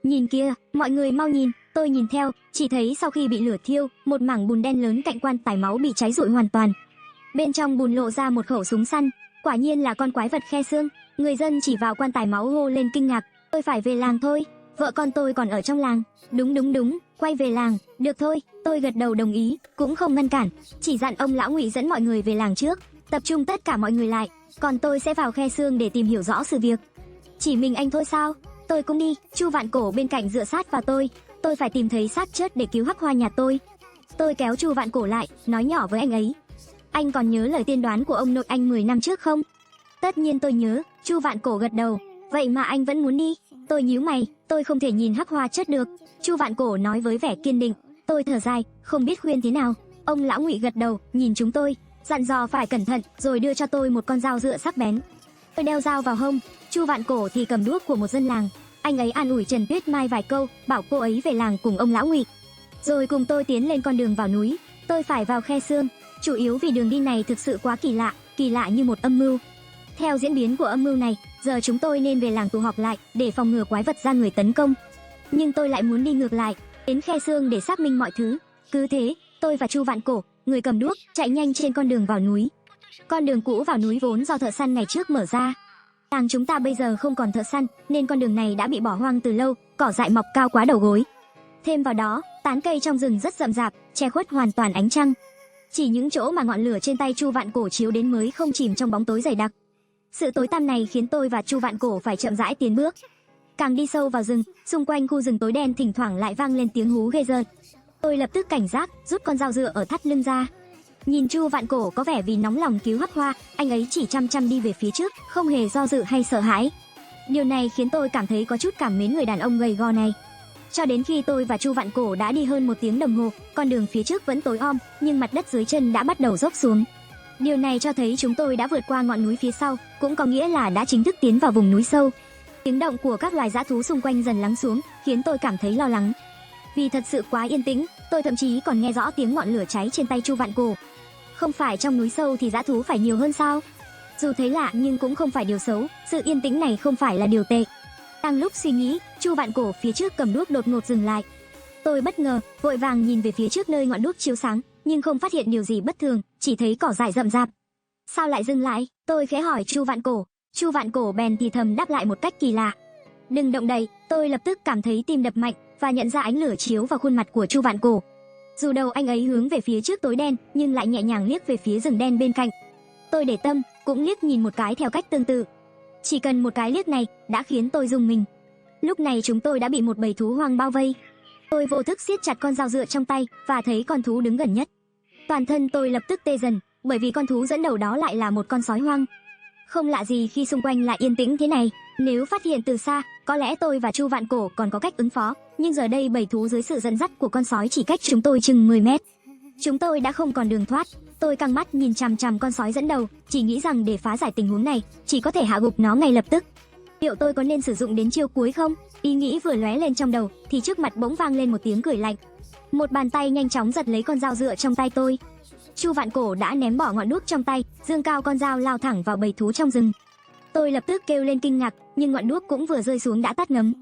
Nhìn kia, mọi người mau nhìn. Tôi nhìn theo, chỉ thấy sau khi bị lửa thiêu, một mảng bùn đen lớn cạnh quan tài máu bị cháy rụi hoàn toàn. Bên trong bùn lộ ra một khẩu súng săn, quả nhiên là con quái vật khe xương. Người dân chỉ vào quan tài máu hô lên kinh ngạc. Tôi phải về làng thôi, vợ con tôi còn ở trong làng. Đúng, quay về làng. Được thôi, tôi gật đầu đồng ý, cũng không ngăn cản, chỉ dặn ông lão Ngụy dẫn mọi người về làng trước, tập trung tất cả mọi người lại, còn tôi sẽ vào khe xương để tìm hiểu rõ sự việc. Chỉ mình anh thôi sao? Tôi cũng đi. Chu Vạn Cổ bên cạnh dựa sát vào tôi phải tìm thấy xác chết để cứu Hắc Hoa nhà tôi. Tôi kéo Chu Vạn Cổ lại, nói nhỏ với anh ấy. Anh còn nhớ lời tiên đoán của ông nội anh 10 năm trước không? Tất nhiên tôi nhớ. Chu Vạn Cổ gật đầu. Vậy mà anh vẫn muốn đi? Tôi nhíu mày, tôi không thể nhìn Hắc Hoa chết được. Chu Vạn Cổ nói với vẻ kiên định. Tôi thở dài, không biết khuyên thế nào. Ông lão Ngụy gật đầu, nhìn chúng tôi, dặn dò phải cẩn thận, rồi đưa cho tôi một con dao dựa sắc bén. Tôi đeo dao vào hông, Chu Vạn Cổ thì cầm đuốc của một dân làng. Anh ấy an ủi Trần Tuyết Mai vài câu, bảo cô ấy về làng cùng ông lão Ngụy, rồi cùng tôi tiến lên con đường vào núi. Tôi phải vào khe xương, chủ yếu vì đường đi này thực sự quá kỳ lạ như một âm mưu. Theo diễn biến của âm mưu này, giờ chúng tôi nên về làng tụ họp lại để phòng ngừa quái vật ra người tấn công. Nhưng tôi lại muốn đi ngược lại, đến khe xương để xác minh mọi thứ. Cứ thế, tôi và Chu Vạn Cổ, người cầm đuốc, chạy nhanh trên con đường vào núi. Con đường cũ vào núi vốn do thợ săn ngày trước mở ra. Làng chúng ta bây giờ không còn thợ săn, nên con đường này đã bị bỏ hoang từ lâu, cỏ dại mọc cao quá đầu gối. Thêm vào đó, tán cây trong rừng rất rậm rạp, che khuất hoàn toàn ánh trăng. Chỉ những chỗ mà ngọn lửa trên tay Chu Vạn Cổ chiếu đến mới không chìm trong bóng tối dày đặc. Sự tối tăm này khiến tôi và Chu Vạn Cổ phải chậm rãi tiến bước. Càng đi sâu vào rừng, xung quanh khu rừng tối đen thỉnh thoảng lại vang lên tiếng hú ghê rợn. Tôi lập tức cảnh giác, rút con dao dựa ở thắt lưng ra. Nhìn Chu Vạn Cổ có vẻ vì nóng lòng cứu Hắc Hoa, anh ấy chỉ chăm chăm đi về phía trước, không hề do dự hay sợ hãi. Điều này khiến tôi cảm thấy có chút cảm mến người đàn ông gầy gò này. Cho đến khi tôi và Chu Vạn Cổ đã đi hơn 1 tiếng đồng hồ, con đường phía trước vẫn tối om, nhưng mặt đất dưới chân đã bắt đầu dốc xuống. Điều này cho thấy chúng tôi đã vượt qua ngọn núi phía sau, cũng có nghĩa là đã chính thức tiến vào vùng núi sâu. Tiếng động của các loài dã thú xung quanh dần lắng xuống, khiến tôi cảm thấy lo lắng. Vì thật sự quá yên tĩnh, tôi thậm chí còn nghe rõ tiếng ngọn lửa cháy trên tay Chu Vạn Cổ. Không phải trong núi sâu thì dã thú phải nhiều hơn sao? Dù thấy lạ nhưng cũng không phải điều xấu, sự yên tĩnh này không phải là điều tệ. Đang lúc suy nghĩ, Chu Vạn Cổ phía trước cầm đuốc đột ngột dừng lại. Tôi bất ngờ, vội vàng nhìn về phía trước nơi ngọn đuốc chiếu sáng, nhưng không phát hiện điều gì bất thường, chỉ thấy cỏ dại rậm rạp. Sao lại dừng lại? Tôi khẽ hỏi Chu Vạn Cổ. Chu Vạn Cổ bèn thì thầm đáp lại một cách kỳ lạ. Đừng động đậy. Tôi lập tức cảm thấy tim đập mạnh và nhận ra ánh lửa chiếu vào khuôn mặt của Chu Vạn Cổ. Dù đầu anh ấy hướng về phía trước tối đen, nhưng lại nhẹ nhàng liếc về phía rừng đen bên cạnh. Tôi để tâm, cũng liếc nhìn một cái theo cách tương tự. Chỉ cần một cái liếc này đã khiến tôi rùng mình. Lúc này chúng tôi đã bị một bầy thú hoang bao vây. Tôi vô thức siết chặt con dao dựa trong tay và thấy con thú đứng gần nhất. Toàn thân tôi lập tức tê dần, bởi vì con thú dẫn đầu đó lại là một con sói hoang. Không lạ gì khi xung quanh lại yên tĩnh thế này. Nếu phát hiện từ xa, có lẽ tôi và Chu Vạn Cổ còn có cách ứng phó, nhưng giờ đây bầy thú dưới sự dẫn dắt của con sói chỉ cách chúng tôi chừng 10 mét. Chúng tôi đã không còn đường thoát. Tôi căng mắt nhìn chằm chằm con sói dẫn đầu, chỉ nghĩ rằng để phá giải tình huống này, chỉ có thể hạ gục nó ngay lập tức. Liệu tôi có nên sử dụng đến chiêu cuối không? Ý nghĩ vừa lóe lên trong đầu, thì trước mặt bỗng vang lên một tiếng cười lạnh. Một bàn tay nhanh chóng giật lấy con dao dựa trong tay tôi. Chu Vạn Cổ đã ném bỏ ngọn đuốc trong tay, giương cao con dao lao thẳng vào bầy thú trong rừng. Tôi lập tức kêu lên kinh ngạc, nhưng ngọn đuốc cũng vừa rơi xuống đã tắt ngấm.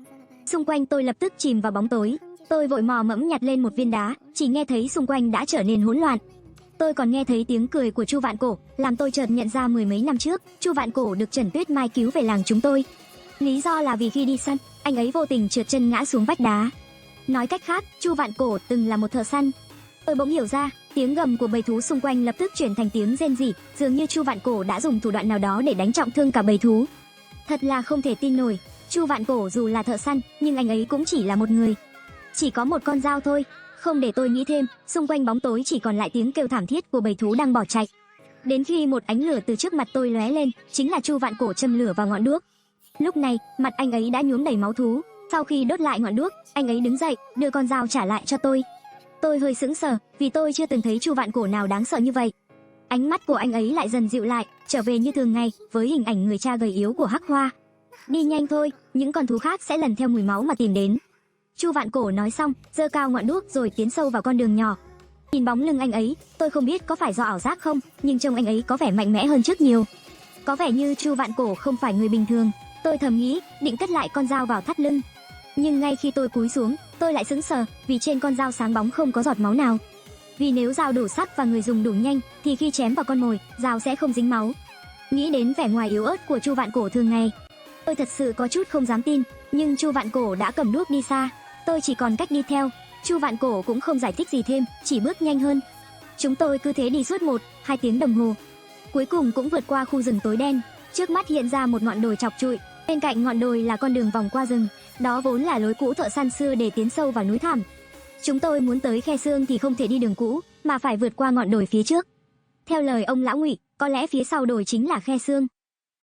Xung quanh tôi lập tức chìm vào bóng tối. Tôi vội mò mẫm nhặt lên một viên đá, chỉ nghe thấy xung quanh đã trở nên hỗn loạn. Tôi còn nghe thấy tiếng cười của Chu Vạn Cổ, làm tôi chợt nhận ra mười mấy năm trước, Chu Vạn Cổ được Trần Tuyết Mai cứu về làng chúng tôi. Lý do là vì khi đi săn, anh ấy vô tình trượt chân ngã xuống vách đá. Nói cách khác, Chu Vạn Cổ từng là một thợ săn. Tôi bỗng hiểu ra, tiếng gầm của bầy thú xung quanh lập tức chuyển thành tiếng rên rỉ, dường như Chu Vạn Cổ đã dùng thủ đoạn nào đó để đánh trọng thương cả bầy thú. Thật là không thể tin nổi, Chu Vạn Cổ dù là thợ săn, nhưng anh ấy cũng chỉ là một người. Chỉ có một con dao thôi. Không để tôi nghĩ thêm, xung quanh bóng tối chỉ còn lại tiếng kêu thảm thiết của bầy thú đang bỏ chạy. Đến khi một ánh lửa từ trước mặt tôi lóe lên, chính là Chu Vạn Cổ châm lửa vào ngọn đuốc. Lúc này, mặt anh ấy đã nhuốm đầy máu thú. Sau khi đốt lại ngọn đuốc, anh ấy đứng dậy, đưa con dao trả lại cho tôi. Tôi hơi sững sờ, vì tôi chưa từng thấy Chu Vạn Cổ nào đáng sợ như vậy. Ánh mắt của anh ấy lại dần dịu lại, trở về như thường ngày, với hình ảnh người cha gầy yếu của Hắc Hoa. Đi nhanh thôi, những con thú khác sẽ lần theo mùi máu mà tìm đến. Chu Vạn Cổ nói xong, giơ cao ngọn đuốc rồi tiến sâu vào con đường nhỏ. Nhìn bóng lưng anh ấy, tôi không biết có phải do ảo giác không, nhưng trông anh ấy có vẻ mạnh mẽ hơn trước nhiều. Có vẻ như Chu Vạn Cổ không phải người bình thường. Tôi thầm nghĩ, định cất lại con dao vào thắt lưng. Nhưng ngay khi tôi cúi xuống, tôi lại sững sờ, vì trên con dao sáng bóng không có giọt máu nào. Vì nếu dao đủ sắc và người dùng đủ nhanh, thì khi chém vào con mồi, dao sẽ không dính máu. Nghĩ đến vẻ ngoài yếu ớt của Chu Vạn Cổ thường ngày, tôi thật sự có chút không dám tin, nhưng Chu Vạn Cổ đã cầm đuốc đi xa. Tôi chỉ còn cách đi theo. Chu Vạn Cổ cũng không giải thích gì thêm, chỉ bước nhanh hơn. Chúng tôi cứ thế đi suốt 1-2 tiếng đồng hồ. Cuối cùng cũng vượt qua khu rừng tối đen. Trước mắt hiện ra một ngọn đồi chọc trụi, bên cạnh ngọn đồi là con đường vòng qua rừng. Đó vốn là lối cũ thợ săn xưa để tiến sâu vào núi thẳm. Chúng tôi muốn tới khe xương thì không thể đi đường cũ, mà phải vượt qua ngọn đồi phía trước. Theo lời ông lão Ngụy, có lẽ phía sau đồi chính là khe xương.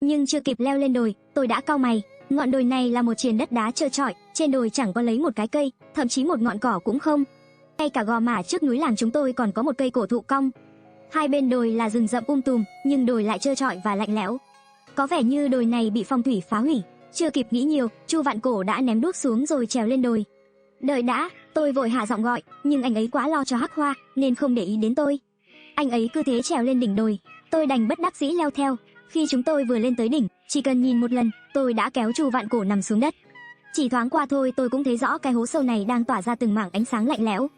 Nhưng chưa kịp leo lên đồi, tôi đã cau mày. Ngọn đồi này là một triền đất đá trơ trọi, trên đồi chẳng có lấy một cái cây, thậm chí một ngọn cỏ cũng không. Ngay cả gò mả trước núi làng chúng tôi còn có một cây cổ thụ cong. Hai bên đồi là rừng rậm tùm, nhưng đồi lại trơ trọi và lạnh lẽo. Có vẻ như đồi này bị phong thủy phá hủy. Chưa kịp nghĩ nhiều, Chu Vạn Cổ đã ném đuốc xuống rồi trèo lên đồi. Đợi đã, tôi vội hạ giọng gọi, nhưng anh ấy quá lo cho Hắc Hoa nên không để ý đến tôi. Anh ấy cứ thế trèo lên đỉnh đồi, tôi đành bất đắc dĩ leo theo. Khi chúng tôi vừa lên tới đỉnh, chỉ cần nhìn một lần, tôi đã kéo Chu Vạn Cổ nằm xuống đất. Chỉ thoáng qua thôi tôi cũng thấy rõ cái hố sâu này đang tỏa ra từng mảng ánh sáng lạnh lẽo.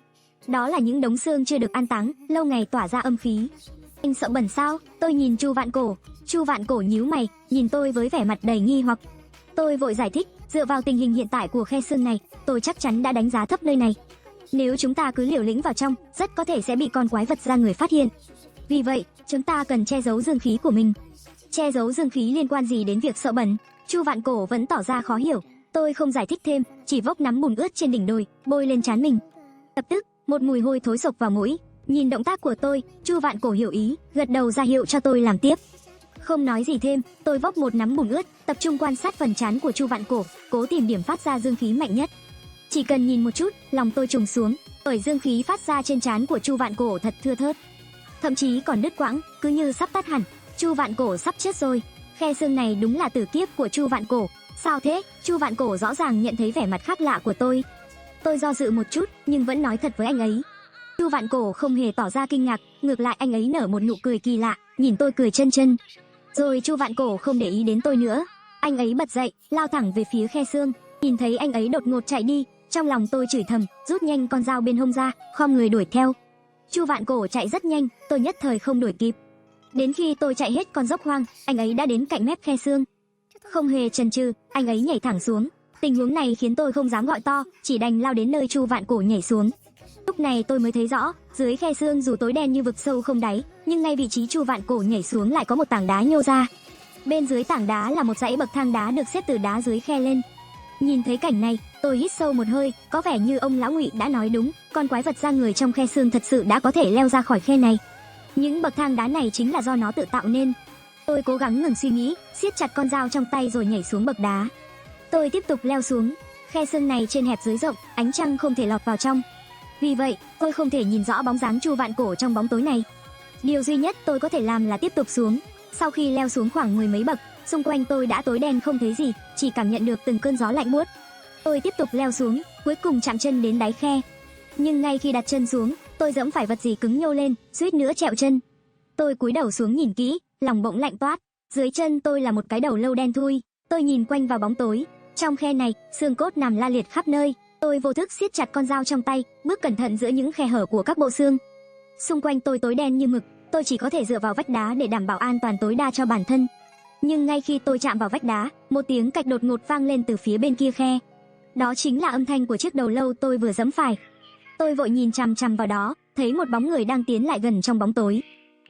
Đó là những đống xương chưa được an táng, lâu ngày tỏa ra âm khí. Anh sợ bẩn sao? Tôi nhìn Chu Vạn Cổ. Chu Vạn Cổ nhíu mày, nhìn tôi với vẻ mặt đầy nghi hoặc. Tôi vội giải thích, dựa vào tình hình hiện tại của khe xương này, tôi chắc chắn đã đánh giá thấp nơi này. Nếu chúng ta cứ liều lĩnh vào trong, rất có thể sẽ bị con quái vật ra người phát hiện. Vì vậy, chúng ta cần che giấu dương khí của mình. Che giấu dương khí liên quan gì đến việc sợ bẩn? Chu Vạn Cổ vẫn tỏ ra khó hiểu. Tôi không giải thích thêm, chỉ vốc nắm bùn ướt trên đỉnh đồi, bôi lên trán mình. Lập tức, một mùi hôi thối xộc vào mũi. Nhìn động tác của tôi, Chu Vạn Cổ hiểu ý, gật đầu ra hiệu cho tôi làm tiếp. Không nói gì thêm, tôi vốc một nắm bùn ướt, tập trung quan sát phần trán của Chu Vạn Cổ, cố tìm điểm phát ra dương khí mạnh nhất. Chỉ cần nhìn một chút, lòng tôi trùng xuống, bởi dương khí phát ra trên trán của Chu Vạn Cổ thật thưa thớt, thậm chí còn đứt quãng, cứ như sắp tắt hẳn. Chu Vạn Cổ sắp chết rồi. Khe xương này đúng là tử kiếp của Chu Vạn Cổ. Sao thế? Chu Vạn Cổ rõ ràng nhận thấy vẻ mặt khác lạ của tôi. Tôi do dự một chút, nhưng vẫn nói thật với anh ấy. Chu Vạn Cổ không hề tỏ ra kinh ngạc, ngược lại anh ấy nở một nụ cười kỳ lạ, nhìn tôi cười chân chân. Rồi Chu Vạn Cổ không để ý đến tôi nữa. Anh ấy bật dậy, lao thẳng về phía khe xương. Nhìn thấy anh ấy đột ngột chạy đi, trong lòng tôi chửi thầm, rút nhanh con dao bên hông ra, khom người đuổi theo. Chu Vạn Cổ chạy rất nhanh, tôi nhất thời không đuổi kịp. Đến khi tôi chạy hết con dốc hoang, anh ấy đã đến cạnh mép khe xương. Không hề chần chừ, anh ấy nhảy thẳng xuống. Tình huống này khiến tôi không dám gọi to, chỉ đành lao đến nơi Chu Vạn Cổ nhảy xuống. Lúc này tôi mới thấy rõ, dưới khe xương dù tối đen như vực sâu không đáy, nhưng ngay vị trí Chu Vạn Cổ nhảy xuống lại có một tảng đá nhô ra. Bên dưới tảng đá là một dãy bậc thang đá được xếp từ đá dưới khe lên. Nhìn thấy cảnh này, tôi hít sâu một hơi, có vẻ như ông lão Ngụy đã nói đúng, con quái vật ra người trong khe xương thật sự đã có thể leo ra khỏi khe này. Những bậc thang đá này chính là do nó tự tạo nên. Tôi cố gắng ngừng suy nghĩ, siết chặt con dao trong tay rồi nhảy xuống bậc đá. Tôi tiếp tục leo xuống. Khe xương này trên hẹp dưới rộng, ánh trăng không thể lọt vào trong. Vì vậy, tôi không thể nhìn rõ bóng dáng Chu Vạn Cổ trong bóng tối này. Điều duy nhất tôi có thể làm là tiếp tục xuống. Sau khi leo xuống khoảng mười mấy bậc, xung quanh tôi đã tối đen không thấy gì, chỉ cảm nhận được từng cơn gió lạnh buốt. Tôi tiếp tục leo xuống, cuối cùng chạm chân đến đáy khe. Nhưng ngay khi đặt chân xuống, tôi giẫm phải vật gì cứng nhô lên, suýt nữa trẹo chân. Tôi cúi đầu xuống nhìn kỹ, lòng bỗng lạnh toát. Dưới chân tôi là một cái đầu lâu đen thui. Tôi nhìn quanh vào bóng tối. Trong khe này, xương cốt nằm la liệt khắp nơi. Tôi vô thức siết chặt con dao trong tay, bước cẩn thận giữa những khe hở của các bộ xương. Xung quanh tôi tối đen như mực, tôi chỉ có thể dựa vào vách đá để đảm bảo an toàn tối đa cho bản thân. Nhưng ngay khi tôi chạm vào vách đá, một tiếng cạch đột ngột vang lên từ phía bên kia khe. Đó chính là âm thanh của chiếc đầu lâu tôi vừa giẫm phải. Tôi vội nhìn chằm chằm vào đó, thấy một bóng người đang tiến lại gần trong bóng tối.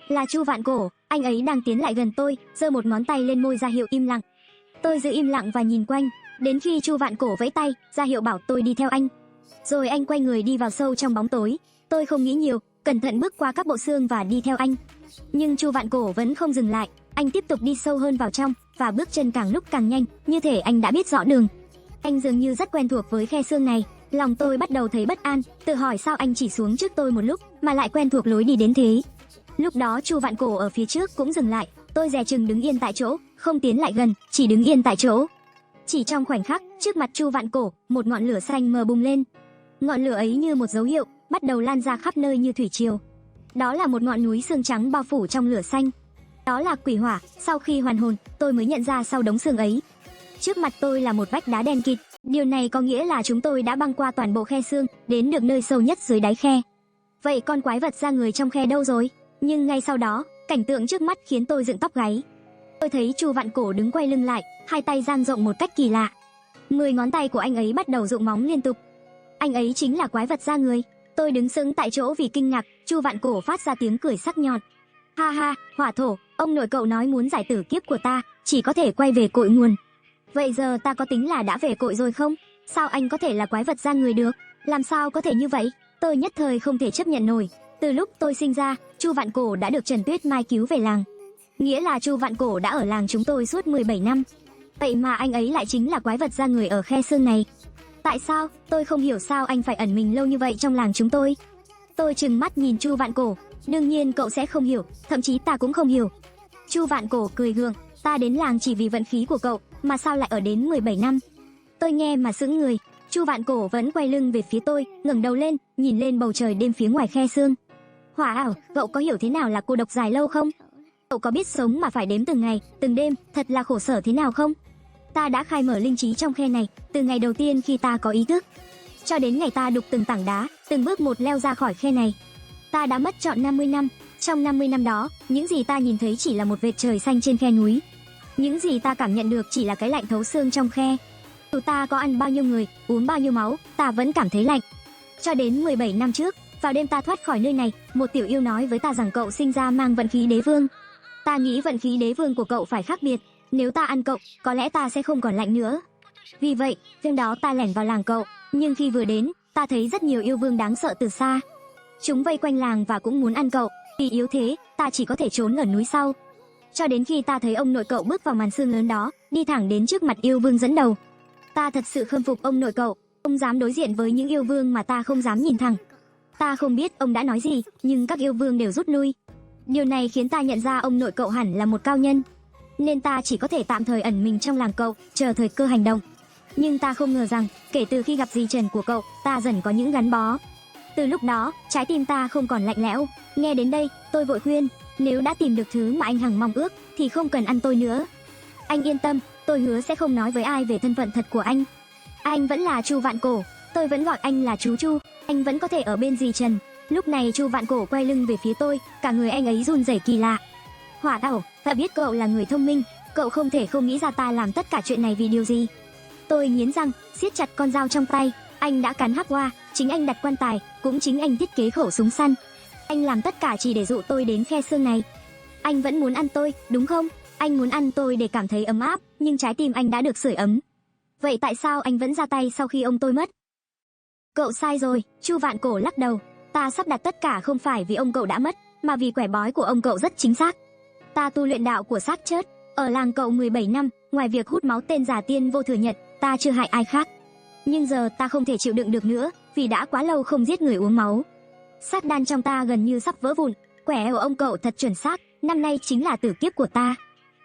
Là Chu Vạn Cổ, anh ấy đang tiến lại gần tôi, giơ một ngón tay lên môi ra hiệu im lặng. Tôi giữ im lặng và nhìn quanh, đến khi Chu Vạn Cổ vẫy tay, ra hiệu bảo tôi đi theo anh. Rồi anh quay người đi vào sâu trong bóng tối. Tôi không nghĩ nhiều, cẩn thận bước qua các bộ xương và đi theo anh. Nhưng Chu Vạn Cổ vẫn không dừng lại, anh tiếp tục đi sâu hơn vào trong và bước chân càng lúc càng nhanh, như thể anh đã biết rõ đường. Anh dường như rất quen thuộc với khe xương này. Lòng tôi bắt đầu thấy bất an, tự hỏi sao anh chỉ xuống trước tôi một lúc mà lại quen thuộc lối đi đến thế. Lúc đó Chu Vạn Cổ ở phía trước cũng dừng lại, tôi dè chừng đứng yên tại chỗ, không tiến lại gần, chỉ đứng yên tại chỗ. Chỉ trong khoảnh khắc, trước mặt Chu Vạn Cổ, một ngọn lửa xanh mờ bùng lên. Ngọn lửa ấy như một dấu hiệu, bắt đầu lan ra khắp nơi như thủy triều. Đó là một ngọn núi xương trắng bao phủ trong lửa xanh. Đó là quỷ hỏa. Sau khi hoàn hồn, tôi mới nhận ra sau đống xương ấy, trước mặt tôi là một vách đá đen kịt. Điều này có nghĩa là chúng tôi đã băng qua toàn bộ khe xương, đến được nơi sâu nhất dưới đáy khe. Vậy con quái vật da người trong khe đâu rồi? Nhưng ngay sau đó, cảnh tượng trước mắt khiến tôi dựng tóc gáy. Tôi thấy Chu Vạn Cổ đứng quay lưng lại, hai tay dang rộng một cách kỳ lạ. 10 ngón tay của anh ấy bắt đầu rụng móng liên tục. Anh ấy chính là quái vật da người. Tôi đứng sững tại chỗ vì kinh ngạc. Chu Vạn Cổ phát ra tiếng cười sắc nhọn. Ha ha, Hỏa Thổ, ông nội cậu nói muốn giải tử kiếp của ta, chỉ có thể quay về cội nguồn. Vậy giờ ta có tính là đã về cội rồi không? Sao anh có thể là quái vật da người được? Làm sao có thể như vậy? Tôi nhất thời không thể chấp nhận nổi. Từ lúc tôi sinh ra, Chu Vạn Cổ đã được Trần Tuyết Mai cứu về làng. Nghĩa là Chu Vạn Cổ đã ở làng chúng tôi suốt 17 năm. Vậy mà anh ấy lại chính là quái vật da người ở khe xương này. Tại sao? Tôi không hiểu sao anh phải ẩn mình lâu như vậy trong làng chúng tôi. Tôi trừng mắt nhìn Chu Vạn Cổ. Đương nhiên cậu sẽ không hiểu, thậm chí ta cũng không hiểu. Chu Vạn Cổ cười gượng. Ta đến làng chỉ vì vận khí của cậu, mà sao lại ở đến 17 năm? Tôi nghe mà sững người. Chu Vạn Cổ vẫn quay lưng về phía tôi, ngẩng đầu lên, nhìn lên bầu trời đêm phía ngoài khe xương. Hỏa ảo, cậu có hiểu thế nào là cô độc dài lâu không? Cậu có biết sống mà phải đếm từng ngày, từng đêm, thật là khổ sở thế nào không? Ta đã khai mở linh trí trong khe này, từ ngày đầu tiên khi ta có ý thức, cho đến ngày ta đục từng tảng đá, từng bước một leo ra khỏi khe này. Ta đã mất trọn 50 năm. Trong 50 năm đó, những gì ta nhìn thấy chỉ là một vệt trời xanh trên khe núi. Những gì ta cảm nhận được chỉ là cái lạnh thấu xương trong khe. Dù ta có ăn bao nhiêu người, uống bao nhiêu máu, ta vẫn cảm thấy lạnh. Cho đến 17 năm trước, vào đêm ta thoát khỏi nơi này, một tiểu yêu nói với ta rằng cậu sinh ra mang vận khí đế vương. Ta nghĩ vận khí đế vương của cậu phải khác biệt. Nếu ta ăn cậu, có lẽ ta sẽ không còn lạnh nữa. Vì vậy, đêm đó ta lẻn vào làng cậu. Nhưng khi vừa đến, ta thấy rất nhiều yêu vương đáng sợ từ xa. Chúng vây quanh làng và cũng muốn ăn cậu. Vì yếu thế, ta chỉ có thể trốn ở núi sau. Cho đến khi ta thấy ông nội cậu bước vào màn sương lớn đó, đi thẳng đến trước mặt yêu vương dẫn đầu. Ta thật sự khâm phục ông nội cậu. Ông dám đối diện với những yêu vương mà ta không dám nhìn thẳng. Ta không biết ông đã nói gì, nhưng các yêu vương đều rút lui. Điều này khiến ta nhận ra ông nội cậu hẳn là một cao nhân. Nên ta chỉ có thể tạm thời ẩn mình trong làng cậu, chờ thời cơ hành động. Nhưng ta không ngờ rằng, kể từ khi gặp dì Trần của cậu, ta dần có những gắn bó. Từ lúc đó, trái tim ta không còn lạnh lẽo. Nghe đến đây, tôi vội khuyên, nếu đã tìm được thứ mà anh hằng mong ước, thì không cần ăn tôi nữa. Anh yên tâm, tôi hứa sẽ không nói với ai về thân phận thật của anh. Anh vẫn là Chu Vạn Cổ, tôi vẫn gọi anh là chú Chu, anh vẫn có thể ở bên dì Trần. Lúc này Chu Vạn Cổ quay lưng về phía tôi, cả người anh ấy run rẩy kỳ lạ. Hỏa ảo, ta biết cậu là người thông minh, cậu không thể không nghĩ ra ta làm tất cả chuyện này vì điều gì. Tôi nghiến răng, siết chặt con dao trong tay. Anh đã cắn hắc hoa, chính anh đặt quan tài, cũng chính anh thiết kế khẩu súng săn. Anh làm tất cả chỉ để dụ tôi đến khe xương này. Anh vẫn muốn ăn tôi, đúng không? Anh muốn ăn tôi để cảm thấy ấm áp, nhưng trái tim anh đã được sưởi ấm. Vậy tại sao anh vẫn ra tay sau khi ông tôi mất? Cậu sai rồi, Chu Vạn Cổ lắc đầu. Ta sắp đặt tất cả không phải vì ông cậu đã mất, mà vì quẻ bói của ông cậu rất chính xác. Ta tu luyện đạo của xác chết, ở làng cậu 17 năm, ngoài việc hút máu tên giả tiên vô thừa nhận, ta chưa hại ai khác. Nhưng giờ ta không thể chịu đựng được nữa, vì đã quá lâu không giết người uống máu. Sát đan trong ta gần như sắp vỡ vụn, quẻ của ông cậu thật chuẩn xác, năm nay chính là tử kiếp của ta.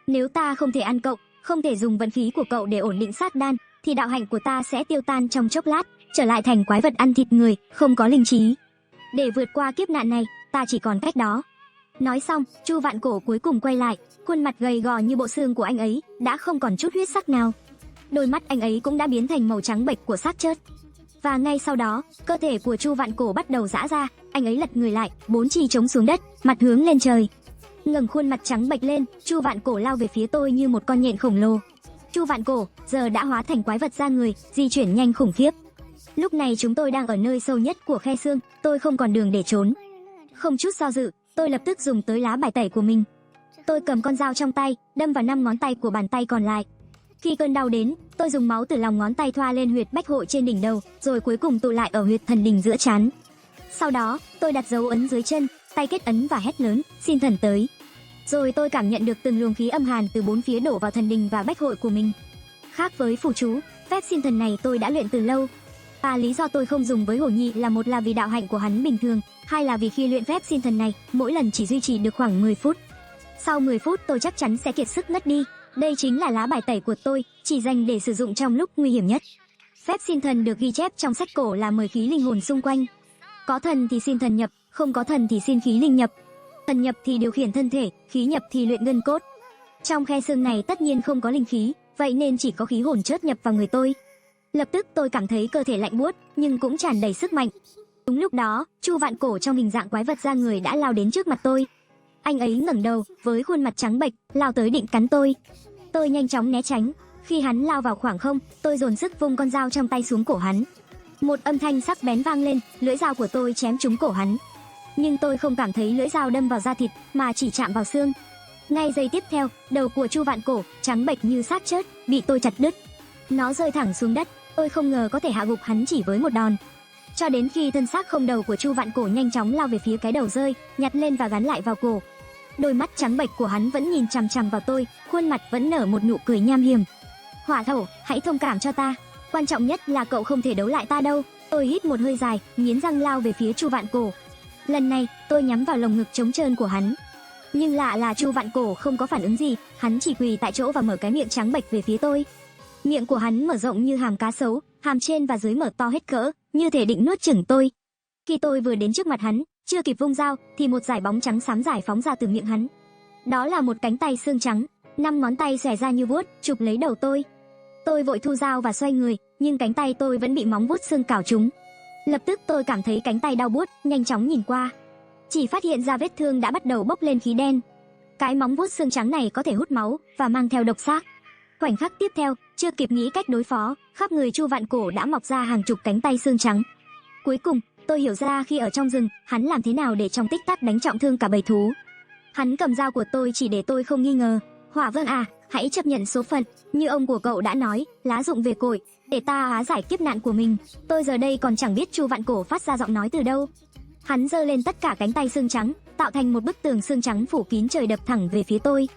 Nếu ta không thể ăn cậu, không thể dùng vận khí của cậu để ổn định sát đan, thì đạo hạnh của ta sẽ tiêu tan trong chốc lát, trở lại thành quái vật ăn thịt người, không có linh trí. Để vượt qua kiếp nạn này, ta chỉ còn cách đó. Nói xong, Chu Vạn Cổ cuối cùng quay lại, khuôn mặt gầy gò như bộ xương của anh ấy đã không còn chút huyết sắc nào. Đôi mắt anh ấy cũng đã biến thành màu trắng bệch của xác chết. và ngay sau đó, cơ thể của Chu Vạn Cổ bắt đầu giãn ra, anh ấy lật người lại, bốn chi chống xuống đất, mặt hướng lên trời. Ngẩng khuôn mặt trắng bệch lên, Chu Vạn Cổ lao về phía tôi như một con nhện khổng lồ. Chu Vạn Cổ giờ đã hóa thành quái vật da người, di chuyển nhanh khủng khiếp. Lúc này chúng tôi đang ở nơi sâu nhất của khe xương, tôi không còn đường để trốn. Không chút do dự, tôi lập tức dùng tới lá bài tẩy của mình. Tôi cầm con dao trong tay, đâm vào 5 ngón tay của bàn tay còn lại. Khi cơn đau đến, tôi dùng máu từ lòng ngón tay thoa lên huyệt bách hội trên đỉnh đầu, rồi cuối cùng tụ lại ở huyệt thần đình giữa trán. Sau đó, tôi đặt dấu ấn dưới chân, tay kết ấn và hét lớn, xin thần tới. Rồi tôi cảm nhận được từng luồng khí âm hàn từ bốn phía đổ vào thần đình và bách hội của mình. Khác với phù chú, phép xin thần này tôi đã luyện từ lâu. Lý do tôi không dùng với Hổ Nhi là một là vì đạo hạnh của hắn bình thường, hai là vì khi luyện phép xin thần này, mỗi lần chỉ duy trì được khoảng 10 phút. Sau 10 phút tôi chắc chắn sẽ kiệt sức ngất đi. Đây chính là lá bài tẩy của tôi, chỉ dành để sử dụng trong lúc nguy hiểm nhất. Phép xin thần được ghi chép trong sách cổ là mời khí linh hồn xung quanh. Có thần thì xin thần nhập, không có thần thì xin khí linh nhập. Thần nhập thì điều khiển thân thể, khí nhập thì luyện gân cốt. Trong khe xương này tất nhiên không có linh khí, vậy nên chỉ có khí hồn chớt nhập vào người tôi. Lập tức tôi cảm thấy cơ thể lạnh buốt, nhưng cũng tràn đầy sức mạnh. Đúng lúc đó, Chu Vạn Cổ trong hình dạng quái vật da người đã lao đến trước mặt tôi. Anh ấy ngẩng đầu, với khuôn mặt trắng bệch, lao tới định cắn tôi. Tôi nhanh chóng né tránh. Khi hắn lao vào khoảng không, tôi dồn sức vung con dao trong tay xuống cổ hắn. Một âm thanh sắc bén vang lên, lưỡi dao của tôi chém trúng cổ hắn. Nhưng tôi không cảm thấy lưỡi dao đâm vào da thịt, mà chỉ chạm vào xương. Ngay giây tiếp theo, đầu của Chu Vạn Cổ, trắng bệch như xác chết, bị tôi chặt đứt. Nó rơi thẳng xuống đất, tôi không ngờ có thể hạ gục hắn chỉ với một đòn. Cho đến khi thân xác không đầu của Chu Vạn Cổ nhanh chóng lao về phía cái đầu rơi, nhặt lên và gắn lại vào cổ. Đôi mắt trắng bệch của hắn vẫn nhìn chằm chằm vào tôi, khuôn mặt vẫn nở một nụ cười nham hiểm. Hỏa Thổ, hãy thông cảm cho ta, quan trọng nhất là cậu không thể đấu lại ta đâu. Tôi hít một hơi dài, nghiến răng lao về phía Chu Vạn Cổ. Lần này, tôi nhắm vào lồng ngực trống trơn của hắn. Nhưng lạ là Chu Vạn Cổ không có phản ứng gì, hắn chỉ quỳ tại chỗ và mở cái miệng trắng bệch về phía tôi. Miệng của hắn mở rộng như hàm cá sấu, hàm trên và dưới mở to hết cỡ, như thể định nuốt chửng tôi. Khi tôi vừa đến trước mặt hắn, chưa kịp vung dao thì một dải bóng trắng xám giải phóng ra từ miệng hắn. Đó là một cánh tay xương trắng, 5 ngón tay xòe ra như vuốt, chụp lấy đầu tôi. Tôi vội thu dao và xoay người, nhưng cánh tay tôi vẫn bị móng vuốt xương cào trúng. Lập tức tôi cảm thấy cánh tay đau buốt, nhanh chóng nhìn qua, chỉ phát hiện ra vết thương đã bắt đầu bốc lên khí đen. Cái móng vuốt xương trắng này có thể hút máu và mang theo độc xác. Khoảnh khắc tiếp theo, chưa kịp nghĩ cách đối phó, khắp người Chu Vạn Cổ đã mọc ra hàng chục cánh tay xương trắng. Cuối cùng, tôi hiểu ra khi ở trong rừng, hắn làm thế nào để trong tích tắc đánh trọng thương cả bầy thú. Hắn cầm dao của tôi chỉ để tôi không nghi ngờ. Hỏa Vương à, hãy chấp nhận số phận, như ông của cậu đã nói, lá dụng về cội, để ta hóa giải kiếp nạn của mình. Tôi giờ đây còn chẳng biết Chu Vạn Cổ phát ra giọng nói từ đâu. Hắn giơ lên tất cả cánh tay xương trắng, tạo thành một bức tường xương trắng phủ kín trời đập thẳng về phía tôi.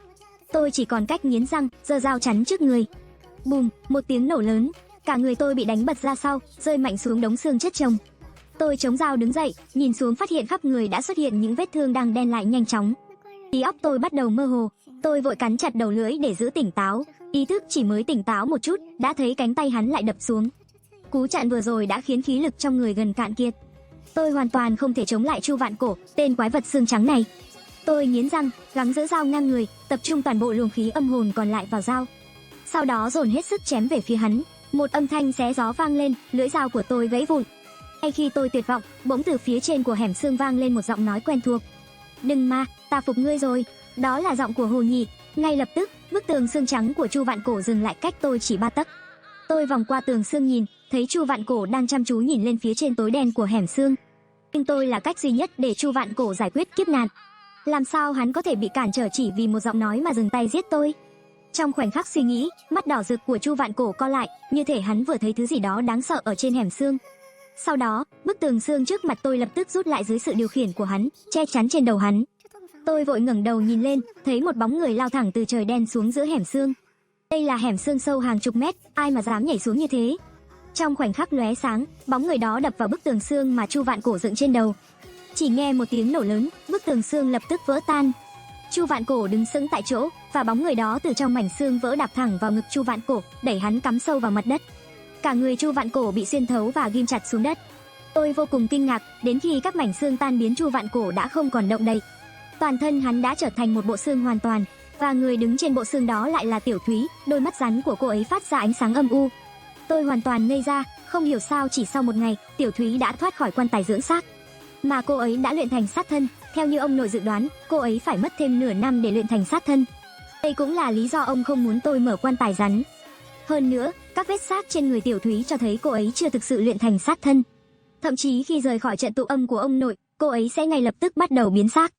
Tôi chỉ còn cách nghiến răng, giơ dao chắn trước người. Bùm, một tiếng nổ lớn, cả người tôi bị đánh bật ra sau, rơi mạnh xuống đống xương chất chồng. Tôi chống dao đứng dậy, nhìn xuống phát hiện khắp người đã xuất hiện những vết thương đang đen lại nhanh chóng. Trí óc tôi bắt đầu mơ hồ, tôi vội cắn chặt đầu lưỡi để giữ tỉnh táo. Ý thức chỉ mới tỉnh táo một chút, đã thấy cánh tay hắn lại đập xuống. Cú chặn vừa rồi đã khiến khí lực trong người gần cạn kiệt. Tôi hoàn toàn không thể chống lại Chu Vạn Cổ, tên quái vật xương trắng này. Tôi nghiến răng, gắng giữ dao ngang người, tập trung toàn bộ luồng khí âm hồn còn lại vào dao. Sau đó dồn hết sức chém về phía hắn. Một âm thanh xé gió vang lên, lưỡi dao của tôi gãy vụn. Ngay khi tôi tuyệt vọng, bỗng từ phía trên của hẻm xương vang lên một giọng nói quen thuộc. Đừng mà, ta phục ngươi rồi. Đó là giọng của Hồ Nhị. Ngay lập tức, bức tường xương trắng của Chu Vạn Cổ dừng lại cách tôi chỉ 3 tấc. Tôi vòng qua tường xương nhìn, thấy Chu Vạn Cổ đang chăm chú nhìn lên phía trên tối đen của hẻm xương. Nhưng tôi là cách duy nhất để Chu Vạn Cổ giải quyết kiếp nạn. Làm sao hắn có thể bị cản trở chỉ vì một giọng nói mà dừng tay giết tôi? Trong khoảnh khắc suy nghĩ, mắt đỏ rực của Chu Vạn Cổ co lại, như thể hắn vừa thấy thứ gì đó đáng sợ ở trên hẻm xương. Sau đó, bức tường xương trước mặt tôi lập tức rút lại dưới sự điều khiển của hắn, che chắn trên đầu hắn. Tôi vội ngẩng đầu nhìn lên, thấy một bóng người lao thẳng từ trời đen xuống giữa hẻm xương. Đây là hẻm xương sâu hàng chục mét, ai mà dám nhảy xuống như thế? Trong khoảnh khắc lóe sáng, bóng người đó đập vào bức tường xương mà Chu Vạn Cổ dựng trên đầu. Chỉ nghe một tiếng nổ lớn, bức tường xương lập tức vỡ tan. Chu Vạn Cổ đứng sững tại chỗ, và bóng người đó từ trong mảnh xương vỡ đạp thẳng vào ngực Chu Vạn Cổ, đẩy hắn cắm sâu vào mặt đất. Cả người Chu Vạn Cổ bị xuyên thấu và ghim chặt xuống đất. Tôi vô cùng kinh ngạc, đến khi các mảnh xương tan biến Chu Vạn Cổ đã không còn động đậy. Toàn thân hắn đã trở thành một bộ xương hoàn toàn, và người đứng trên bộ xương đó lại là Tiểu Thúy, đôi mắt rắn của cô ấy phát ra ánh sáng âm u. Tôi hoàn toàn ngây ra, không hiểu sao chỉ sau một ngày, Tiểu Thúy đã thoát khỏi quan tài dưỡng xác. Mà cô ấy đã luyện thành sát thân, theo như ông nội dự đoán, cô ấy phải mất thêm nửa năm để luyện thành sát thân. Đây cũng là lý do ông không muốn tôi mở quan tài rắn. Hơn nữa, các vết xác trên người Tiểu Thúy cho thấy cô ấy chưa thực sự luyện thành sát thân. Thậm chí khi rời khỏi trận tụ âm của ông nội, cô ấy sẽ ngay lập tức bắt đầu biến xác.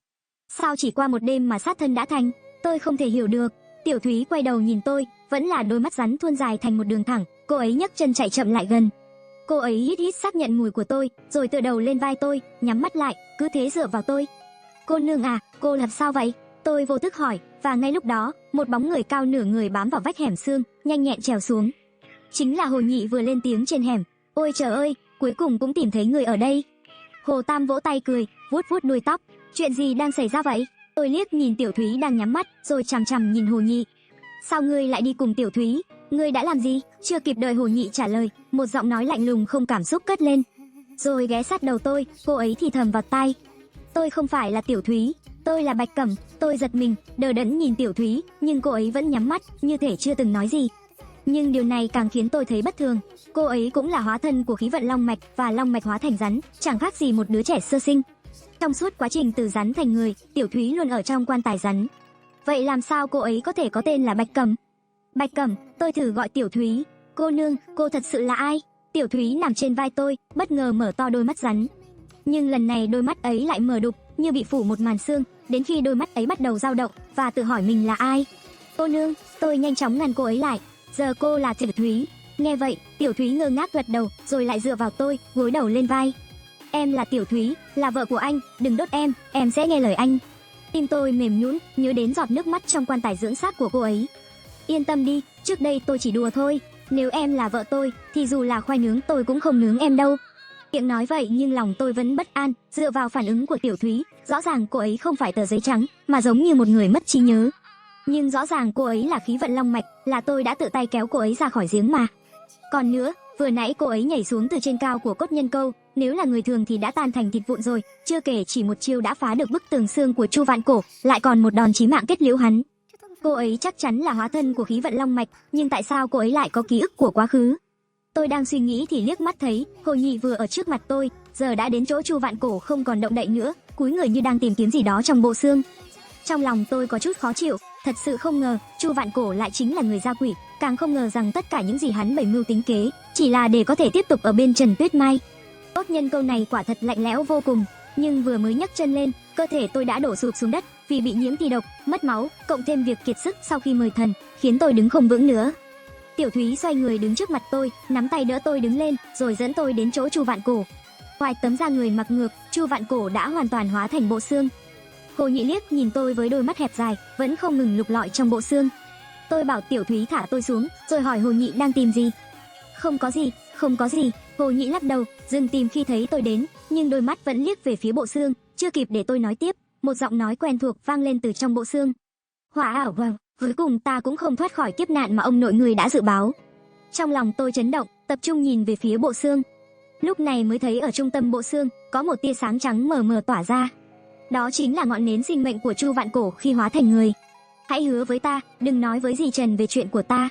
Sao chỉ qua một đêm mà sát thân đã thành? Tôi không thể hiểu được. Tiểu Thúy quay đầu nhìn tôi, vẫn là đôi mắt rắn thuôn dài thành một đường thẳng. Cô ấy nhấc chân chạy chậm lại gần. Cô ấy hít hít xác nhận mùi của tôi, rồi tựa đầu lên vai tôi, nhắm mắt lại, cứ thế dựa vào tôi. Cô nương à, cô làm sao vậy? Tôi vô thức hỏi, và ngay lúc đó, một bóng người cao nửa người bám vào vách hẻm xương, nhanh nhẹn trèo xuống. Chính là Hồ Nhị vừa lên tiếng trên hẻm. Ôi trời ơi, cuối cùng cũng tìm thấy người ở đây. Hồ Tam vỗ tay cười, vuốt vuốt đuôi tóc. Chuyện gì đang xảy ra vậy? Tôi liếc nhìn Tiểu Thúy đang nhắm mắt, rồi chằm chằm nhìn Hồ Nhị. Sao ngươi lại đi cùng Tiểu Thúy? Ngươi đã làm gì? Chưa kịp đợi Hồ Nhị trả lời, một giọng nói lạnh lùng không cảm xúc cất lên. Rồi ghé sát đầu tôi, cô ấy thì thầm vào tai. Tôi không phải là Tiểu Thúy, tôi là Bạch Cẩm. Tôi giật mình, đờ đẫn nhìn Tiểu Thúy, nhưng cô ấy vẫn nhắm mắt, như thể chưa từng nói gì. Nhưng điều này càng khiến tôi thấy bất thường. Cô ấy cũng là hóa thân của khí vận long mạch, và long mạch hóa thành rắn, chẳng khác gì một đứa trẻ sơ sinh. Trong suốt quá trình từ rắn thành người, Tiểu Thúy luôn ở trong quan tài rắn. Vậy làm sao cô ấy có thể có tên là Bạch Cẩm? Bạch Cẩm, tôi thử gọi Tiểu Thúy. Cô nương, cô thật sự là ai? Tiểu Thúy nằm trên vai tôi, bất ngờ mở to đôi mắt rắn. Nhưng lần này đôi mắt ấy lại mờ đục, như bị phủ một màn sương, đến khi đôi mắt ấy bắt đầu dao động, và tự hỏi mình là ai. Cô nương, tôi nhanh chóng ngăn cô ấy lại. Giờ cô là Tiểu Thúy. Nghe vậy, Tiểu Thúy ngơ ngác gật đầu, rồi lại dựa vào tôi, gối đầu lên vai. Em là Tiểu Thúy, là vợ của anh, đừng đốt em sẽ nghe lời anh. Tim tôi mềm nhũn, nhớ đến giọt nước mắt trong quan tài dưỡng xác của cô ấy. Yên tâm đi, trước đây tôi chỉ đùa thôi. Nếu em là vợ tôi, thì dù là khoai nướng tôi cũng không nướng em đâu. Miệng nói vậy nhưng lòng tôi vẫn bất an, dựa vào phản ứng của Tiểu Thúy, rõ ràng cô ấy không phải tờ giấy trắng, mà giống như một người mất trí nhớ. Nhưng rõ ràng cô ấy là khí vận long mạch, là tôi đã tự tay kéo cô ấy ra khỏi giếng mà. Còn nữa, vừa nãy cô ấy nhảy xuống từ trên cao của cốt nhân câu, nếu là người thường thì đã tan thành thịt vụn rồi, chưa kể chỉ một chiêu đã phá được bức tường xương của Chu Vạn Cổ, lại còn một đòn chí mạng kết liễu hắn. Cô ấy chắc chắn là hóa thân của khí vận long mạch, nhưng tại sao cô ấy lại có ký ức của quá khứ? Tôi đang suy nghĩ thì liếc mắt thấy Hồ Nhị vừa ở trước mặt tôi, giờ đã đến chỗ Chu Vạn Cổ không còn động đậy nữa, cúi người như đang tìm kiếm gì đó trong bộ xương. Trong lòng tôi có chút khó chịu, thật sự không ngờ Chu Vạn Cổ lại chính là người gia quỷ, càng không ngờ rằng tất cả những gì hắn bày mưu tính kế chỉ là để có thể tiếp tục ở bên Trần Tuyết Mai. Tốt nhân câu này quả thật lạnh lẽo vô cùng, nhưng vừa mới nhấc chân lên, cơ thể tôi đã đổ sụp xuống đất vì bị nhiễm thi độc, mất máu, cộng thêm việc kiệt sức sau khi mời thần, khiến tôi đứng không vững nữa. Tiểu Thúy xoay người đứng trước mặt tôi, nắm tay đỡ tôi đứng lên, rồi dẫn tôi đến chỗ Chu Vạn Cổ. Ngoài tấm da người mặc ngược, Chu Vạn Cổ đã hoàn toàn hóa thành bộ xương. Hồ Nhị liếc nhìn tôi với đôi mắt hẹp dài, vẫn không ngừng lục lọi trong bộ xương. Tôi bảo Tiểu Thúy thả tôi xuống, rồi hỏi Hồ Nhị đang tìm gì. Không có gì. Hồ Nhị lắc đầu, dừng tìm khi thấy tôi đến, nhưng đôi mắt vẫn liếc về phía bộ xương. Chưa kịp để tôi nói tiếp, một giọng nói quen thuộc vang lên từ trong bộ xương. Hỏa ảo wow, cuối cùng ta cũng không thoát khỏi kiếp nạn mà ông nội người đã dự báo. Trong lòng tôi chấn động, tập trung nhìn về phía bộ xương. Lúc này mới thấy ở trung tâm bộ xương có một tia sáng trắng mờ mờ tỏa ra. Đó chính là ngọn nến sinh mệnh của Chu Vạn Cổ khi hóa thành người. Hãy hứa với ta, đừng nói với dì Trần về chuyện của ta.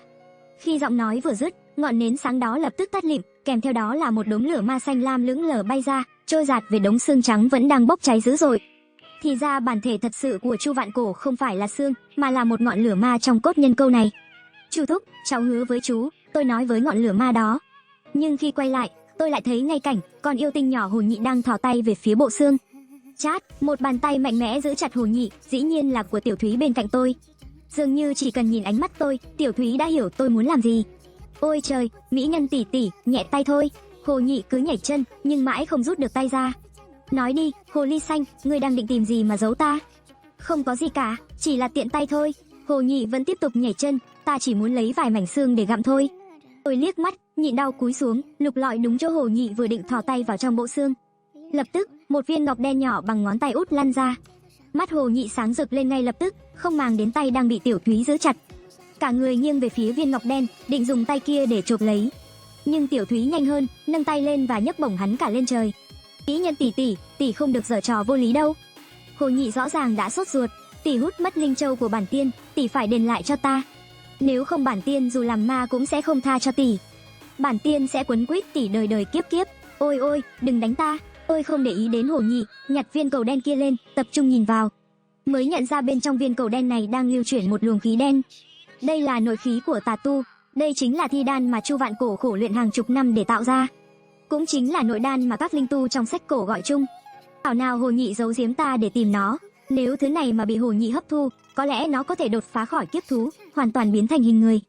Khi giọng nói vừa dứt, ngọn nến sáng đó lập tức tắt lịm, kèm theo đó là một đốm lửa ma xanh lam lững lờ bay ra, trôi dạt về đống xương trắng vẫn đang bốc cháy dữ dội. Thì ra bản thể thật sự của Chu Vạn Cổ không phải là xương, mà là một ngọn lửa ma trong cốt nhân câu này. Chu thúc, cháu hứa với chú, tôi nói với ngọn lửa ma đó. Nhưng khi quay lại, tôi lại thấy ngay cảnh con yêu tinh nhỏ Hồ Nhị đang thò tay về phía bộ xương. Chát, một bàn tay mạnh mẽ giữ chặt Hồ Nhị, dĩ nhiên là của Tiểu Thúy bên cạnh tôi. Dường như chỉ cần nhìn ánh mắt tôi, Tiểu Thúy đã hiểu tôi muốn làm gì. Ôi trời, mỹ nhân tỷ tỷ, nhẹ tay thôi. Hồ Nhị cứ nhảy chân, nhưng mãi không rút được tay ra. Nói đi, hồ ly xanh, ngươi đang định tìm gì mà giấu ta? Không có gì cả, chỉ là tiện tay thôi. Hồ Nhị vẫn tiếp tục nhảy chân, ta chỉ muốn lấy vài mảnh xương để gặm thôi. Tôi liếc mắt, nhịn đau cúi xuống, lục lọi đúng chỗ Hồ Nhị vừa định thò tay vào trong bộ xương. Lập tức, một viên ngọc đen nhỏ bằng ngón tay út lăn ra. Mắt Hồ Nhị sáng rực lên ngay lập tức, không màng đến tay đang bị Tiểu Thúy giữ chặt. Cả người nghiêng về phía viên ngọc đen, định dùng tay kia để chộp lấy. Nhưng Tiểu Thúy nhanh hơn, nâng tay lên và nhấc bổng hắn cả lên trời. Mỹ nhân tỷ không được giở trò vô lý đâu. Hồ Nhị rõ ràng đã sốt ruột, tỷ hút mất linh châu của bản tiên, tỷ phải đền lại cho ta. Nếu không bản tiên dù làm ma cũng sẽ không tha cho tỷ. bản tiên sẽ quấn quýt tỷ đời đời kiếp kiếp. Ôi ôi, đừng đánh ta. Tôi không để ý đến Hồ Nhị, nhặt viên cầu đen kia lên, tập trung nhìn vào. Mới nhận ra bên trong viên cầu đen này đang lưu chuyển một luồng khí đen. Đây là nội khí của tà tu, đây chính là thi đan mà Chu Vạn Cổ khổ luyện hàng chục năm để tạo ra. Cũng chính là nội đan mà các linh tu trong sách cổ gọi chung. Thảo nào Hồ Nhị giấu giếm ta để tìm nó. Nếu thứ này mà bị Hồ Nhị hấp thu, có lẽ nó có thể đột phá khỏi kiếp thú, hoàn toàn biến thành hình người.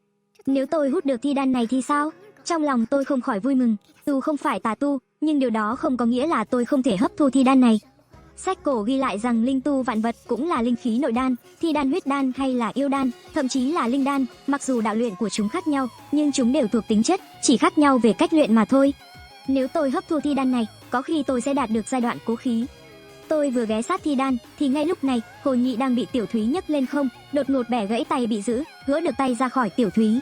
Nếu tôi hút được thi đan này thì sao? Trong lòng tôi không khỏi vui mừng. Dù không phải tà tu, nhưng điều đó không có nghĩa là tôi không thể hấp thu thi đan này. Sách cổ ghi lại rằng linh tu vạn vật cũng là linh khí nội đan, thi đan, huyết đan hay là yêu đan, thậm chí là linh đan, mặc dù đạo luyện của chúng khác nhau, nhưng chúng đều thuộc tính chất, chỉ khác nhau về cách luyện mà thôi. Nếu tôi hấp thu thi đan này, có khi tôi sẽ đạt được giai đoạn cố khí. Tôi vừa ghé sát thi đan, thì ngay lúc này, Hồ Nhị đang bị Tiểu Thúy nhấc lên không, đột ngột bẻ gãy tay bị giữ, gỡ được tay ra khỏi Tiểu Thúy.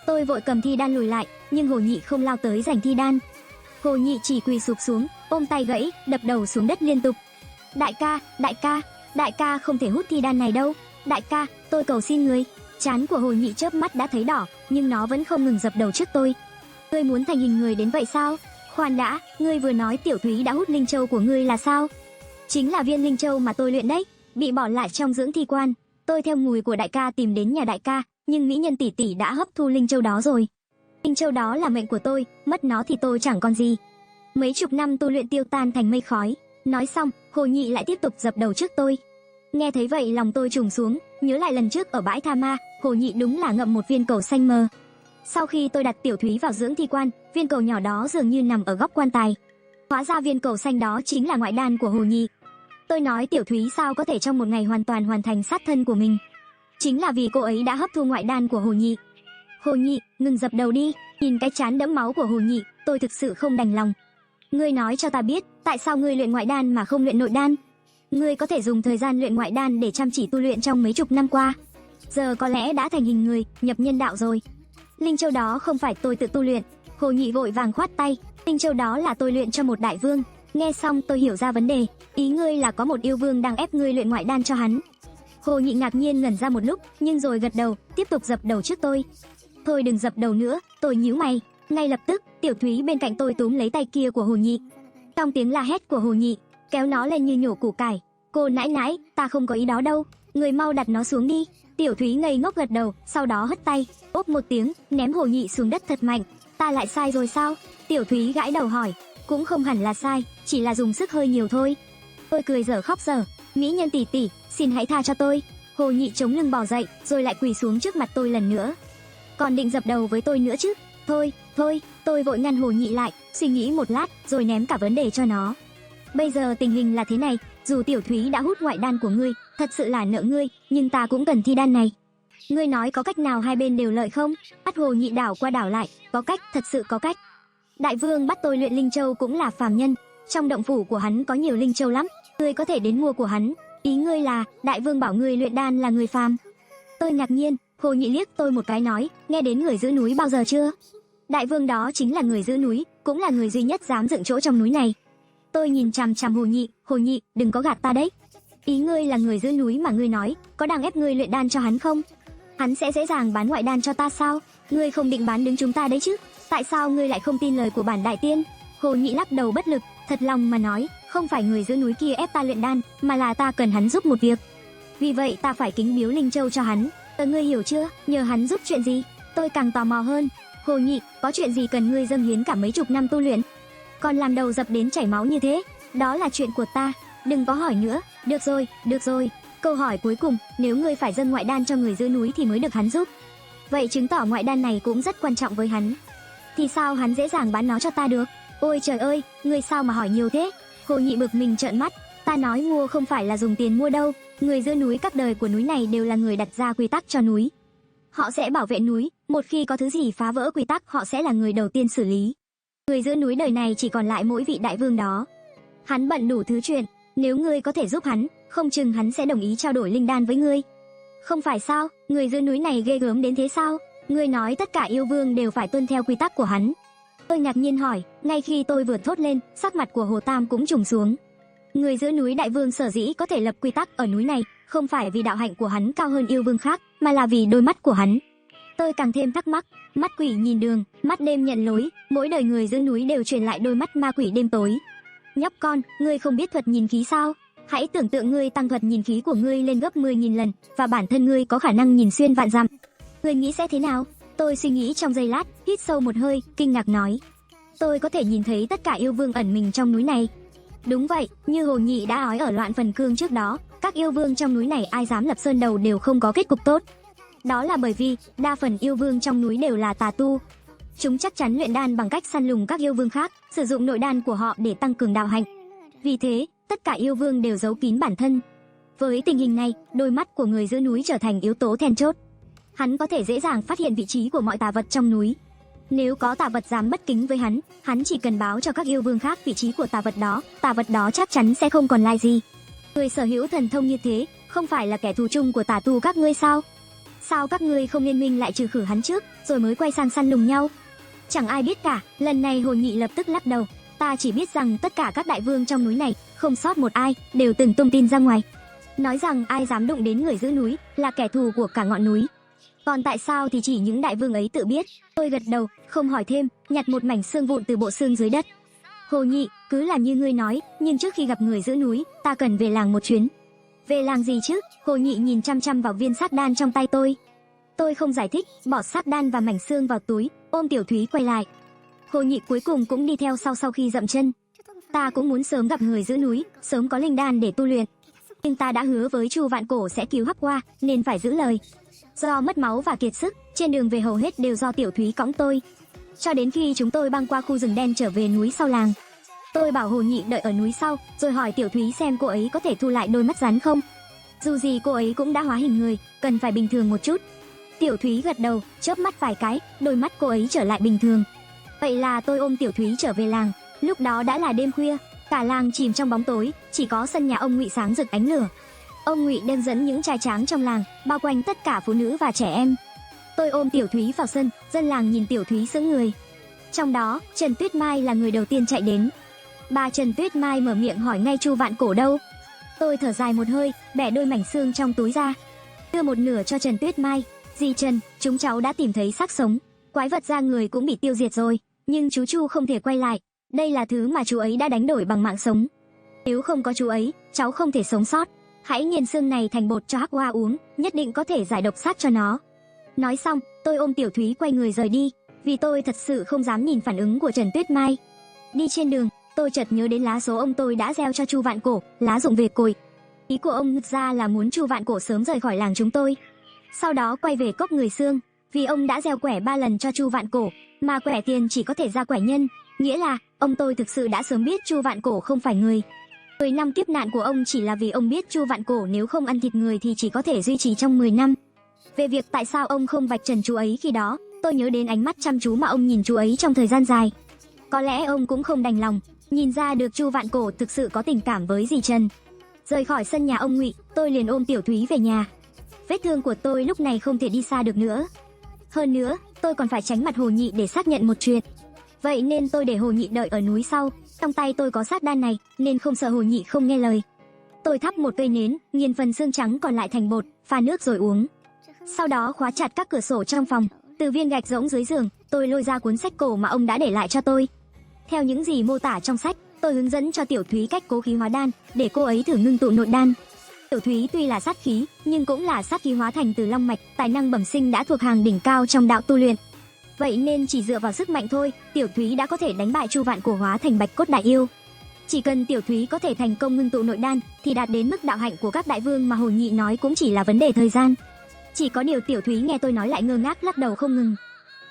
Tôi vội cầm thi đan lùi lại, nhưng Hồ Nhị không lao tới giành thi đan. Hồ Nhị chỉ quỳ sụp xuống, ôm tay gãy, đập đầu xuống đất liên tục. Đại ca không thể hút thi đan này đâu. Đại ca, tôi cầu xin người. Trán của Hồ Nhị chớp mắt đã thấy đỏ, nhưng nó vẫn không ngừng dập đầu trước tôi. Ngươi muốn thành hình người đến vậy sao? Khoan đã, ngươi vừa nói Tiểu Thúy đã hút linh châu của ngươi là sao? Chính là viên linh châu mà tôi luyện đấy, bị bỏ lại trong dưỡng thi quan. Tôi theo mùi của đại ca tìm đến nhà đại ca, nhưng mỹ nhân tỷ tỷ đã hấp thu linh châu đó rồi. Linh châu đó là mệnh của tôi, mất nó thì tôi chẳng còn gì. Mấy chục năm tu luyện tiêu tan thành mây khói. Nói xong, Hồ Nhị lại tiếp tục dập đầu trước tôi. Nghe thấy vậy lòng tôi trùng xuống, nhớ lại lần trước ở bãi Tha Ma, Hồ Nhị đúng là ngậm một viên cầu xanh mờ. Sau khi tôi đặt Tiểu Thúy vào dưỡng thi quan, viên cầu nhỏ đó dường như nằm ở góc quan tài. Hóa ra viên cầu xanh đó chính là ngoại đan của Hồ Nhị. Tôi nói Tiểu Thúy sao có thể trong một ngày hoàn toàn hoàn thành sát thân của mình. Chính là vì cô ấy đã hấp thu ngoại đan của Hồ Nhị. Hồ Nhị, ngừng dập đầu đi. Nhìn cái trán đẫm máu của Hồ Nhị, tôi thực sự không đành lòng. Ngươi nói cho ta biết, tại sao ngươi luyện ngoại đan mà không luyện nội đan? Ngươi có thể dùng thời gian luyện ngoại đan để chăm chỉ tu luyện trong mấy chục năm qua. Giờ có lẽ đã thành hình người, nhập nhân đạo rồi. Linh châu đó không phải tôi tự tu luyện. Hồ Nhị vội vàng khoát tay. Linh châu đó là tôi luyện cho một đại vương. Nghe xong tôi hiểu ra vấn đề. Ý ngươi là có một yêu vương đang ép ngươi luyện ngoại đan cho hắn. Hồ Nhị ngạc nhiên ngẩn ra một lúc, nhưng rồi gật đầu, tiếp tục dập đầu trước tôi. Thôi đừng dập đầu nữa, tôi nhíu mày. Ngay lập tức, Tiểu Thúy bên cạnh tôi túm lấy tay kia của Hồ Nhị. Trong tiếng la hét của Hồ Nhị, kéo nó lên như nhổ củ cải. Cô nãi nãi, ta không có ý đó đâu, người mau đặt nó xuống đi. Tiểu Thúy ngây ngốc gật đầu, sau đó hất tay, ốp một tiếng, ném Hồ Nhị xuống đất thật mạnh. Ta lại sai rồi sao? Tiểu Thúy gãi đầu hỏi. Cũng không hẳn là sai, chỉ là dùng sức hơi nhiều thôi. Tôi cười dở khóc dở. Mỹ nhân tỷ tỷ, xin hãy tha cho tôi. Hồ Nhị chống lưng bò dậy, rồi lại quỳ xuống trước mặt tôi lần nữa. Còn định dập đầu với tôi nữa chứ? Thôi, tôi vội ngăn Hồ Nhị lại, suy nghĩ một lát, rồi ném cả vấn đề cho nó. Bây giờ tình hình là thế này, dù Tiểu Thúy đã hút ngoại đan của ngươi, thật sự là nợ ngươi, nhưng ta cũng cần thi đan này. Ngươi nói có cách nào hai bên đều lợi không? Mắt Hồ Nhị đảo qua đảo lại, có cách, thật sự có cách. Đại vương bắt tôi luyện linh châu cũng là phàm nhân, trong động phủ của hắn có nhiều linh châu lắm, ngươi có thể đến mua của hắn. Ý ngươi là, đại vương bảo ngươi luyện đan là người phàm? Tôi ngạc nhiên. Hồ Nhị liếc tôi một cái nói, nghe đến người giữ núi bao giờ chưa? Đại vương đó chính là người giữ núi, cũng là người duy nhất dám dựng chỗ trong núi này. Tôi nhìn chằm chằm Hồ Nhị, đừng có gạt ta đấy. Ý ngươi là người giữ núi mà ngươi nói, có đang ép ngươi luyện đan cho hắn không? Hắn sẽ dễ dàng bán ngoại đan cho ta sao? Ngươi không định bán đứng chúng ta đấy chứ? Tại sao ngươi lại không tin lời của bản đại tiên? Hồ Nhị lắc đầu bất lực, thật lòng mà nói, không phải người giữ núi kia ép ta luyện đan, mà là ta cần hắn giúp một việc. Vì vậy ta phải kính biếu linh châu cho hắn. Ngươi hiểu chưa? Nhờ hắn giúp chuyện gì? Tôi càng tò mò hơn. Hồ Nhị, có chuyện gì cần ngươi dâng hiến cả mấy chục năm tu luyện? Còn làm đầu dập đến chảy máu như thế? Đó là chuyện của ta, đừng có hỏi nữa. Được rồi. Câu hỏi cuối cùng, nếu ngươi phải dâng ngoại đan cho người giữ núi thì mới được hắn giúp. Vậy chứng tỏ ngoại đan này cũng rất quan trọng với hắn. Thì sao hắn dễ dàng bán nó cho ta được? Ôi trời ơi, ngươi sao mà hỏi nhiều thế? Hồ Nhị bực mình trợn mắt. Ta nói mua không phải là dùng tiền mua đâu. Người giữ núi các đời của núi này đều là người đặt ra quy tắc cho núi. Họ sẽ bảo vệ núi, một khi có thứ gì phá vỡ quy tắc họ sẽ là người đầu tiên xử lý. Người giữ núi đời này chỉ còn lại mỗi vị đại vương đó. Hắn bận đủ thứ chuyện, nếu ngươi có thể giúp hắn, không chừng hắn sẽ đồng ý trao đổi linh đan với ngươi. Không phải sao, người giữ núi này ghê gớm đến thế sao? Ngươi nói tất cả yêu vương đều phải tuân theo quy tắc của hắn. Tôi ngạc nhiên hỏi, ngay khi tôi vừa thốt lên, sắc mặt của Hồ Tam cũng trùng xuống. Người giữ núi đại vương sở dĩ có thể lập quy tắc ở núi này, không phải vì đạo hạnh của hắn cao hơn yêu vương khác, mà là vì đôi mắt của hắn. Tôi càng thêm thắc mắc, mắt quỷ nhìn đường, mắt đêm nhận lối, mỗi đời người giữ núi đều truyền lại đôi mắt ma quỷ đêm tối. Nhóc con, ngươi không biết thuật nhìn khí sao? Hãy tưởng tượng ngươi tăng thuật nhìn khí của ngươi lên gấp 10.000 lần, và bản thân ngươi có khả năng nhìn xuyên vạn dặm. Ngươi nghĩ sẽ thế nào? Tôi suy nghĩ trong giây lát, hít sâu một hơi, kinh ngạc nói. Tôi có thể nhìn thấy tất cả yêu vương ẩn mình trong núi này. Đúng vậy, như Hồ Nhị đã nói ở Loạn Phần Cương trước đó, các yêu vương trong núi này ai dám lập sơn đầu đều không có kết cục tốt. Đó là bởi vì, đa phần yêu vương trong núi đều là tà tu. Chúng chắc chắn luyện đan bằng cách săn lùng các yêu vương khác, sử dụng nội đan của họ để tăng cường đạo hạnh. Vì thế, tất cả yêu vương đều giấu kín bản thân. Với tình hình này, đôi mắt của người giữ núi trở thành yếu tố then chốt. Hắn có thể dễ dàng phát hiện vị trí của mọi tà vật trong núi. Nếu có tà vật dám bất kính với hắn chỉ cần báo cho các yêu vương khác vị trí của tà vật đó chắc chắn sẽ không còn lai gì. Người sở hữu thần thông như thế, không phải là kẻ thù chung của tà tu các ngươi sao? Sao các ngươi không liên minh lại trừ khử hắn trước, rồi mới quay sang săn lùng nhau? Chẳng ai biết cả. Lần này Hồ Nhị lập tức lắc đầu. Ta chỉ biết rằng tất cả các đại vương trong núi này, không sót một ai, đều từng tung tin ra ngoài, nói rằng ai dám đụng đến người giữ núi là kẻ thù của cả ngọn núi. Còn tại sao thì chỉ những đại vương ấy tự biết. Tôi gật đầu, không hỏi thêm, nhặt một mảnh xương vụn từ bộ xương dưới đất. Hồ Nhị, cứ làm như ngươi nói, nhưng trước khi gặp người giữ núi, ta cần về làng một chuyến. Về làng gì chứ? Hồ Nhị nhìn chăm chăm vào viên sát đan trong tay tôi. Tôi không giải thích, bỏ sát đan và mảnh xương vào túi, ôm Tiểu Thúy quay lại. Hồ Nhị cuối cùng cũng đi theo sau khi dậm chân. Ta cũng muốn sớm gặp người giữ núi, sớm có linh đan để tu luyện. Nhưng ta đã hứa với Chu Vạn Cổ sẽ cứu Hắc Hoa, nên phải giữ lời. Do mất máu và kiệt sức, trên đường về hầu hết đều do Tiểu Thúy cõng tôi. Cho đến khi chúng tôi băng qua khu rừng đen trở về núi sau làng. Tôi bảo Hồ Nhị đợi ở núi sau, rồi hỏi Tiểu Thúy xem cô ấy có thể thu lại đôi mắt rắn không. Dù gì cô ấy cũng đã hóa hình người, cần phải bình thường một chút. Tiểu Thúy gật đầu, chớp mắt vài cái, đôi mắt cô ấy trở lại bình thường. Vậy là tôi ôm Tiểu Thúy trở về làng. Lúc đó đã là đêm khuya, cả làng chìm trong bóng tối, chỉ có sân nhà ông Ngụy sáng rực ánh lửa. Ông Ngụy đem dẫn những trai tráng trong làng, bao quanh tất cả phụ nữ và trẻ em. Tôi ôm Tiểu Thúy vào sân, dân làng nhìn Tiểu Thúy sững người. Trong đó, Trần Tuyết Mai là người đầu tiên chạy đến. Bà Trần Tuyết Mai mở miệng hỏi ngay Chu Vạn Cổ đâu. Tôi thở dài một hơi, bẻ đôi mảnh xương trong túi ra, đưa một nửa cho Trần Tuyết Mai. Dì Trần, chúng cháu đã tìm thấy xác sống. Quái vật da người cũng bị tiêu diệt rồi, nhưng chú Chu không thể quay lại. Đây là thứ mà chú ấy đã đánh đổi bằng mạng sống. Nếu không có chú ấy, cháu không thể sống sót. Hãy nghiền xương này thành bột cho Hắc Hoa uống, nhất định có thể giải độc sát cho nó. Nói xong, tôi ôm Tiểu Thúy quay người rời đi, vì tôi thật sự không dám nhìn phản ứng của Trần Tuyết Mai. Đi trên đường, tôi chợt nhớ đến lá số ông tôi đã gieo cho Chu Vạn Cổ, lá dụng về cội. Ý của ông ra là muốn Chu Vạn Cổ sớm rời khỏi làng chúng tôi, sau đó quay về cốc người xương, vì ông đã gieo quẻ 3 lần cho Chu Vạn Cổ, mà quẻ tiền chỉ có thể ra quẻ nhân, nghĩa là ông tôi thực sự đã sớm biết Chu Vạn Cổ không phải người. 10 năm kiếp nạn của ông chỉ là vì ông biết Chu Vạn Cổ nếu không ăn thịt người thì chỉ có thể duy trì trong 10 năm. Về việc tại sao ông không vạch trần chú ấy khi đó, tôi nhớ đến ánh mắt chăm chú mà ông nhìn chú ấy trong thời gian dài. Có lẽ ông cũng không đành lòng, nhìn ra được Chu Vạn Cổ thực sự có tình cảm với dì Trần. Rời khỏi sân nhà ông Ngụy, tôi liền ôm Tiểu Thúy về nhà. Vết thương của tôi lúc này không thể đi xa được nữa. Hơn nữa, tôi còn phải tránh mặt Hồ Nhị để xác nhận một chuyện. Vậy nên tôi để Hồ Nhị đợi ở núi sau. Trong tay tôi có sát đan này, nên không sợ Hồ Nhị không nghe lời. Tôi thắp một cây nến, nghiền phần xương trắng còn lại thành bột, pha nước rồi uống. Sau đó khóa chặt các cửa sổ trong phòng. Từ viên gạch rỗng dưới giường, tôi lôi ra cuốn sách cổ mà ông đã để lại cho tôi. Theo những gì mô tả trong sách, tôi hướng dẫn cho Tiểu Thúy cách cố khí hóa đan, để cô ấy thử ngưng tụ nội đan. Tiểu Thúy tuy là sát khí, nhưng cũng là sát khí hóa thành từ long mạch, tài năng bẩm sinh đã thuộc hàng đỉnh cao trong đạo tu luyện. Vậy nên chỉ dựa vào sức mạnh thôi, Tiểu Thúy đã có thể đánh bại Chu Vạn Cổ hóa thành Bạch Cốt Đại Yêu. Chỉ cần Tiểu Thúy có thể thành công ngưng tụ nội đan, thì đạt đến mức đạo hạnh của các đại vương mà Hồ Nhị nói cũng chỉ là vấn đề thời gian. Chỉ có điều Tiểu Thúy nghe tôi nói lại ngơ ngác lắc đầu không ngừng.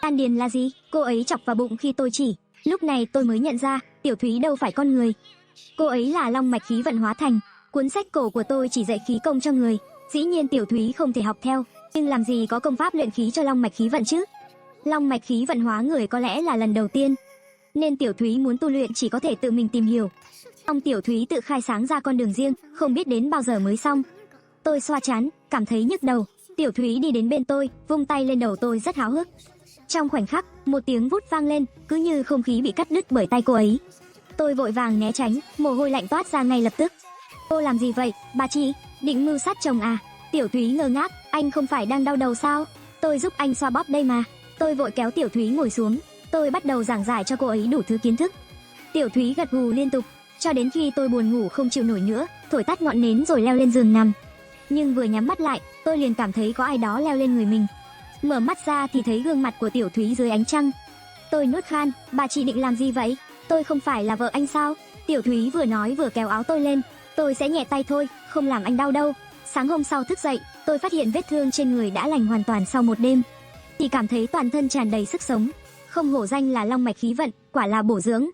Đan điền là gì? Cô ấy chọc vào bụng khi tôi chỉ. Lúc này tôi mới nhận ra, Tiểu Thúy đâu phải con người. Cô ấy là long mạch khí vận hóa thành. Cuốn sách cổ của tôi chỉ dạy khí công cho người, dĩ nhiên Tiểu Thúy không thể học theo, nhưng làm gì có công pháp luyện khí cho long mạch khí vận chứ? Long mạch khí vận hóa người có lẽ là lần đầu tiên, nên Tiểu Thúy muốn tu luyện chỉ có thể tự mình tìm hiểu. Ông Tiểu Thúy tự khai sáng ra con đường riêng, không biết đến bao giờ mới xong. Tôi xoa trán, cảm thấy nhức đầu. Tiểu Thúy đi đến bên tôi, vung tay lên đầu tôi rất háo hức. Trong khoảnh khắc, một tiếng vút vang lên, cứ như không khí bị cắt đứt bởi tay cô ấy. Tôi vội vàng né tránh, mồ hôi lạnh toát ra ngay lập tức. Cô làm gì vậy, bà chị? Định mưu sát chồng à? Tiểu Thúy ngơ ngác, anh không phải đang đau đầu sao? Tôi giúp anh xoa bóp đây mà. Tôi vội kéo Tiểu Thúy ngồi xuống. Tôi bắt đầu giảng giải cho cô ấy đủ thứ kiến thức. Tiểu Thúy gật gù liên tục, cho đến khi tôi buồn ngủ không chịu nổi nữa, thổi tắt ngọn nến rồi leo lên giường nằm. Nhưng vừa nhắm mắt lại, tôi liền cảm thấy có ai đó leo lên người mình. Mở mắt ra thì thấy gương mặt của Tiểu Thúy dưới ánh trăng. Tôi nuốt khan, bà chị định làm gì vậy? Tôi không phải là vợ anh sao? Tiểu Thúy vừa nói vừa kéo áo tôi lên. Tôi sẽ nhẹ tay thôi, không làm anh đau đâu. Sáng hôm sau thức dậy, tôi phát hiện vết thương trên người đã lành hoàn toàn sau một đêm. Thì cảm thấy toàn thân tràn đầy sức sống. Không hổ danh là long mạch khí vận, quả là bổ dưỡng.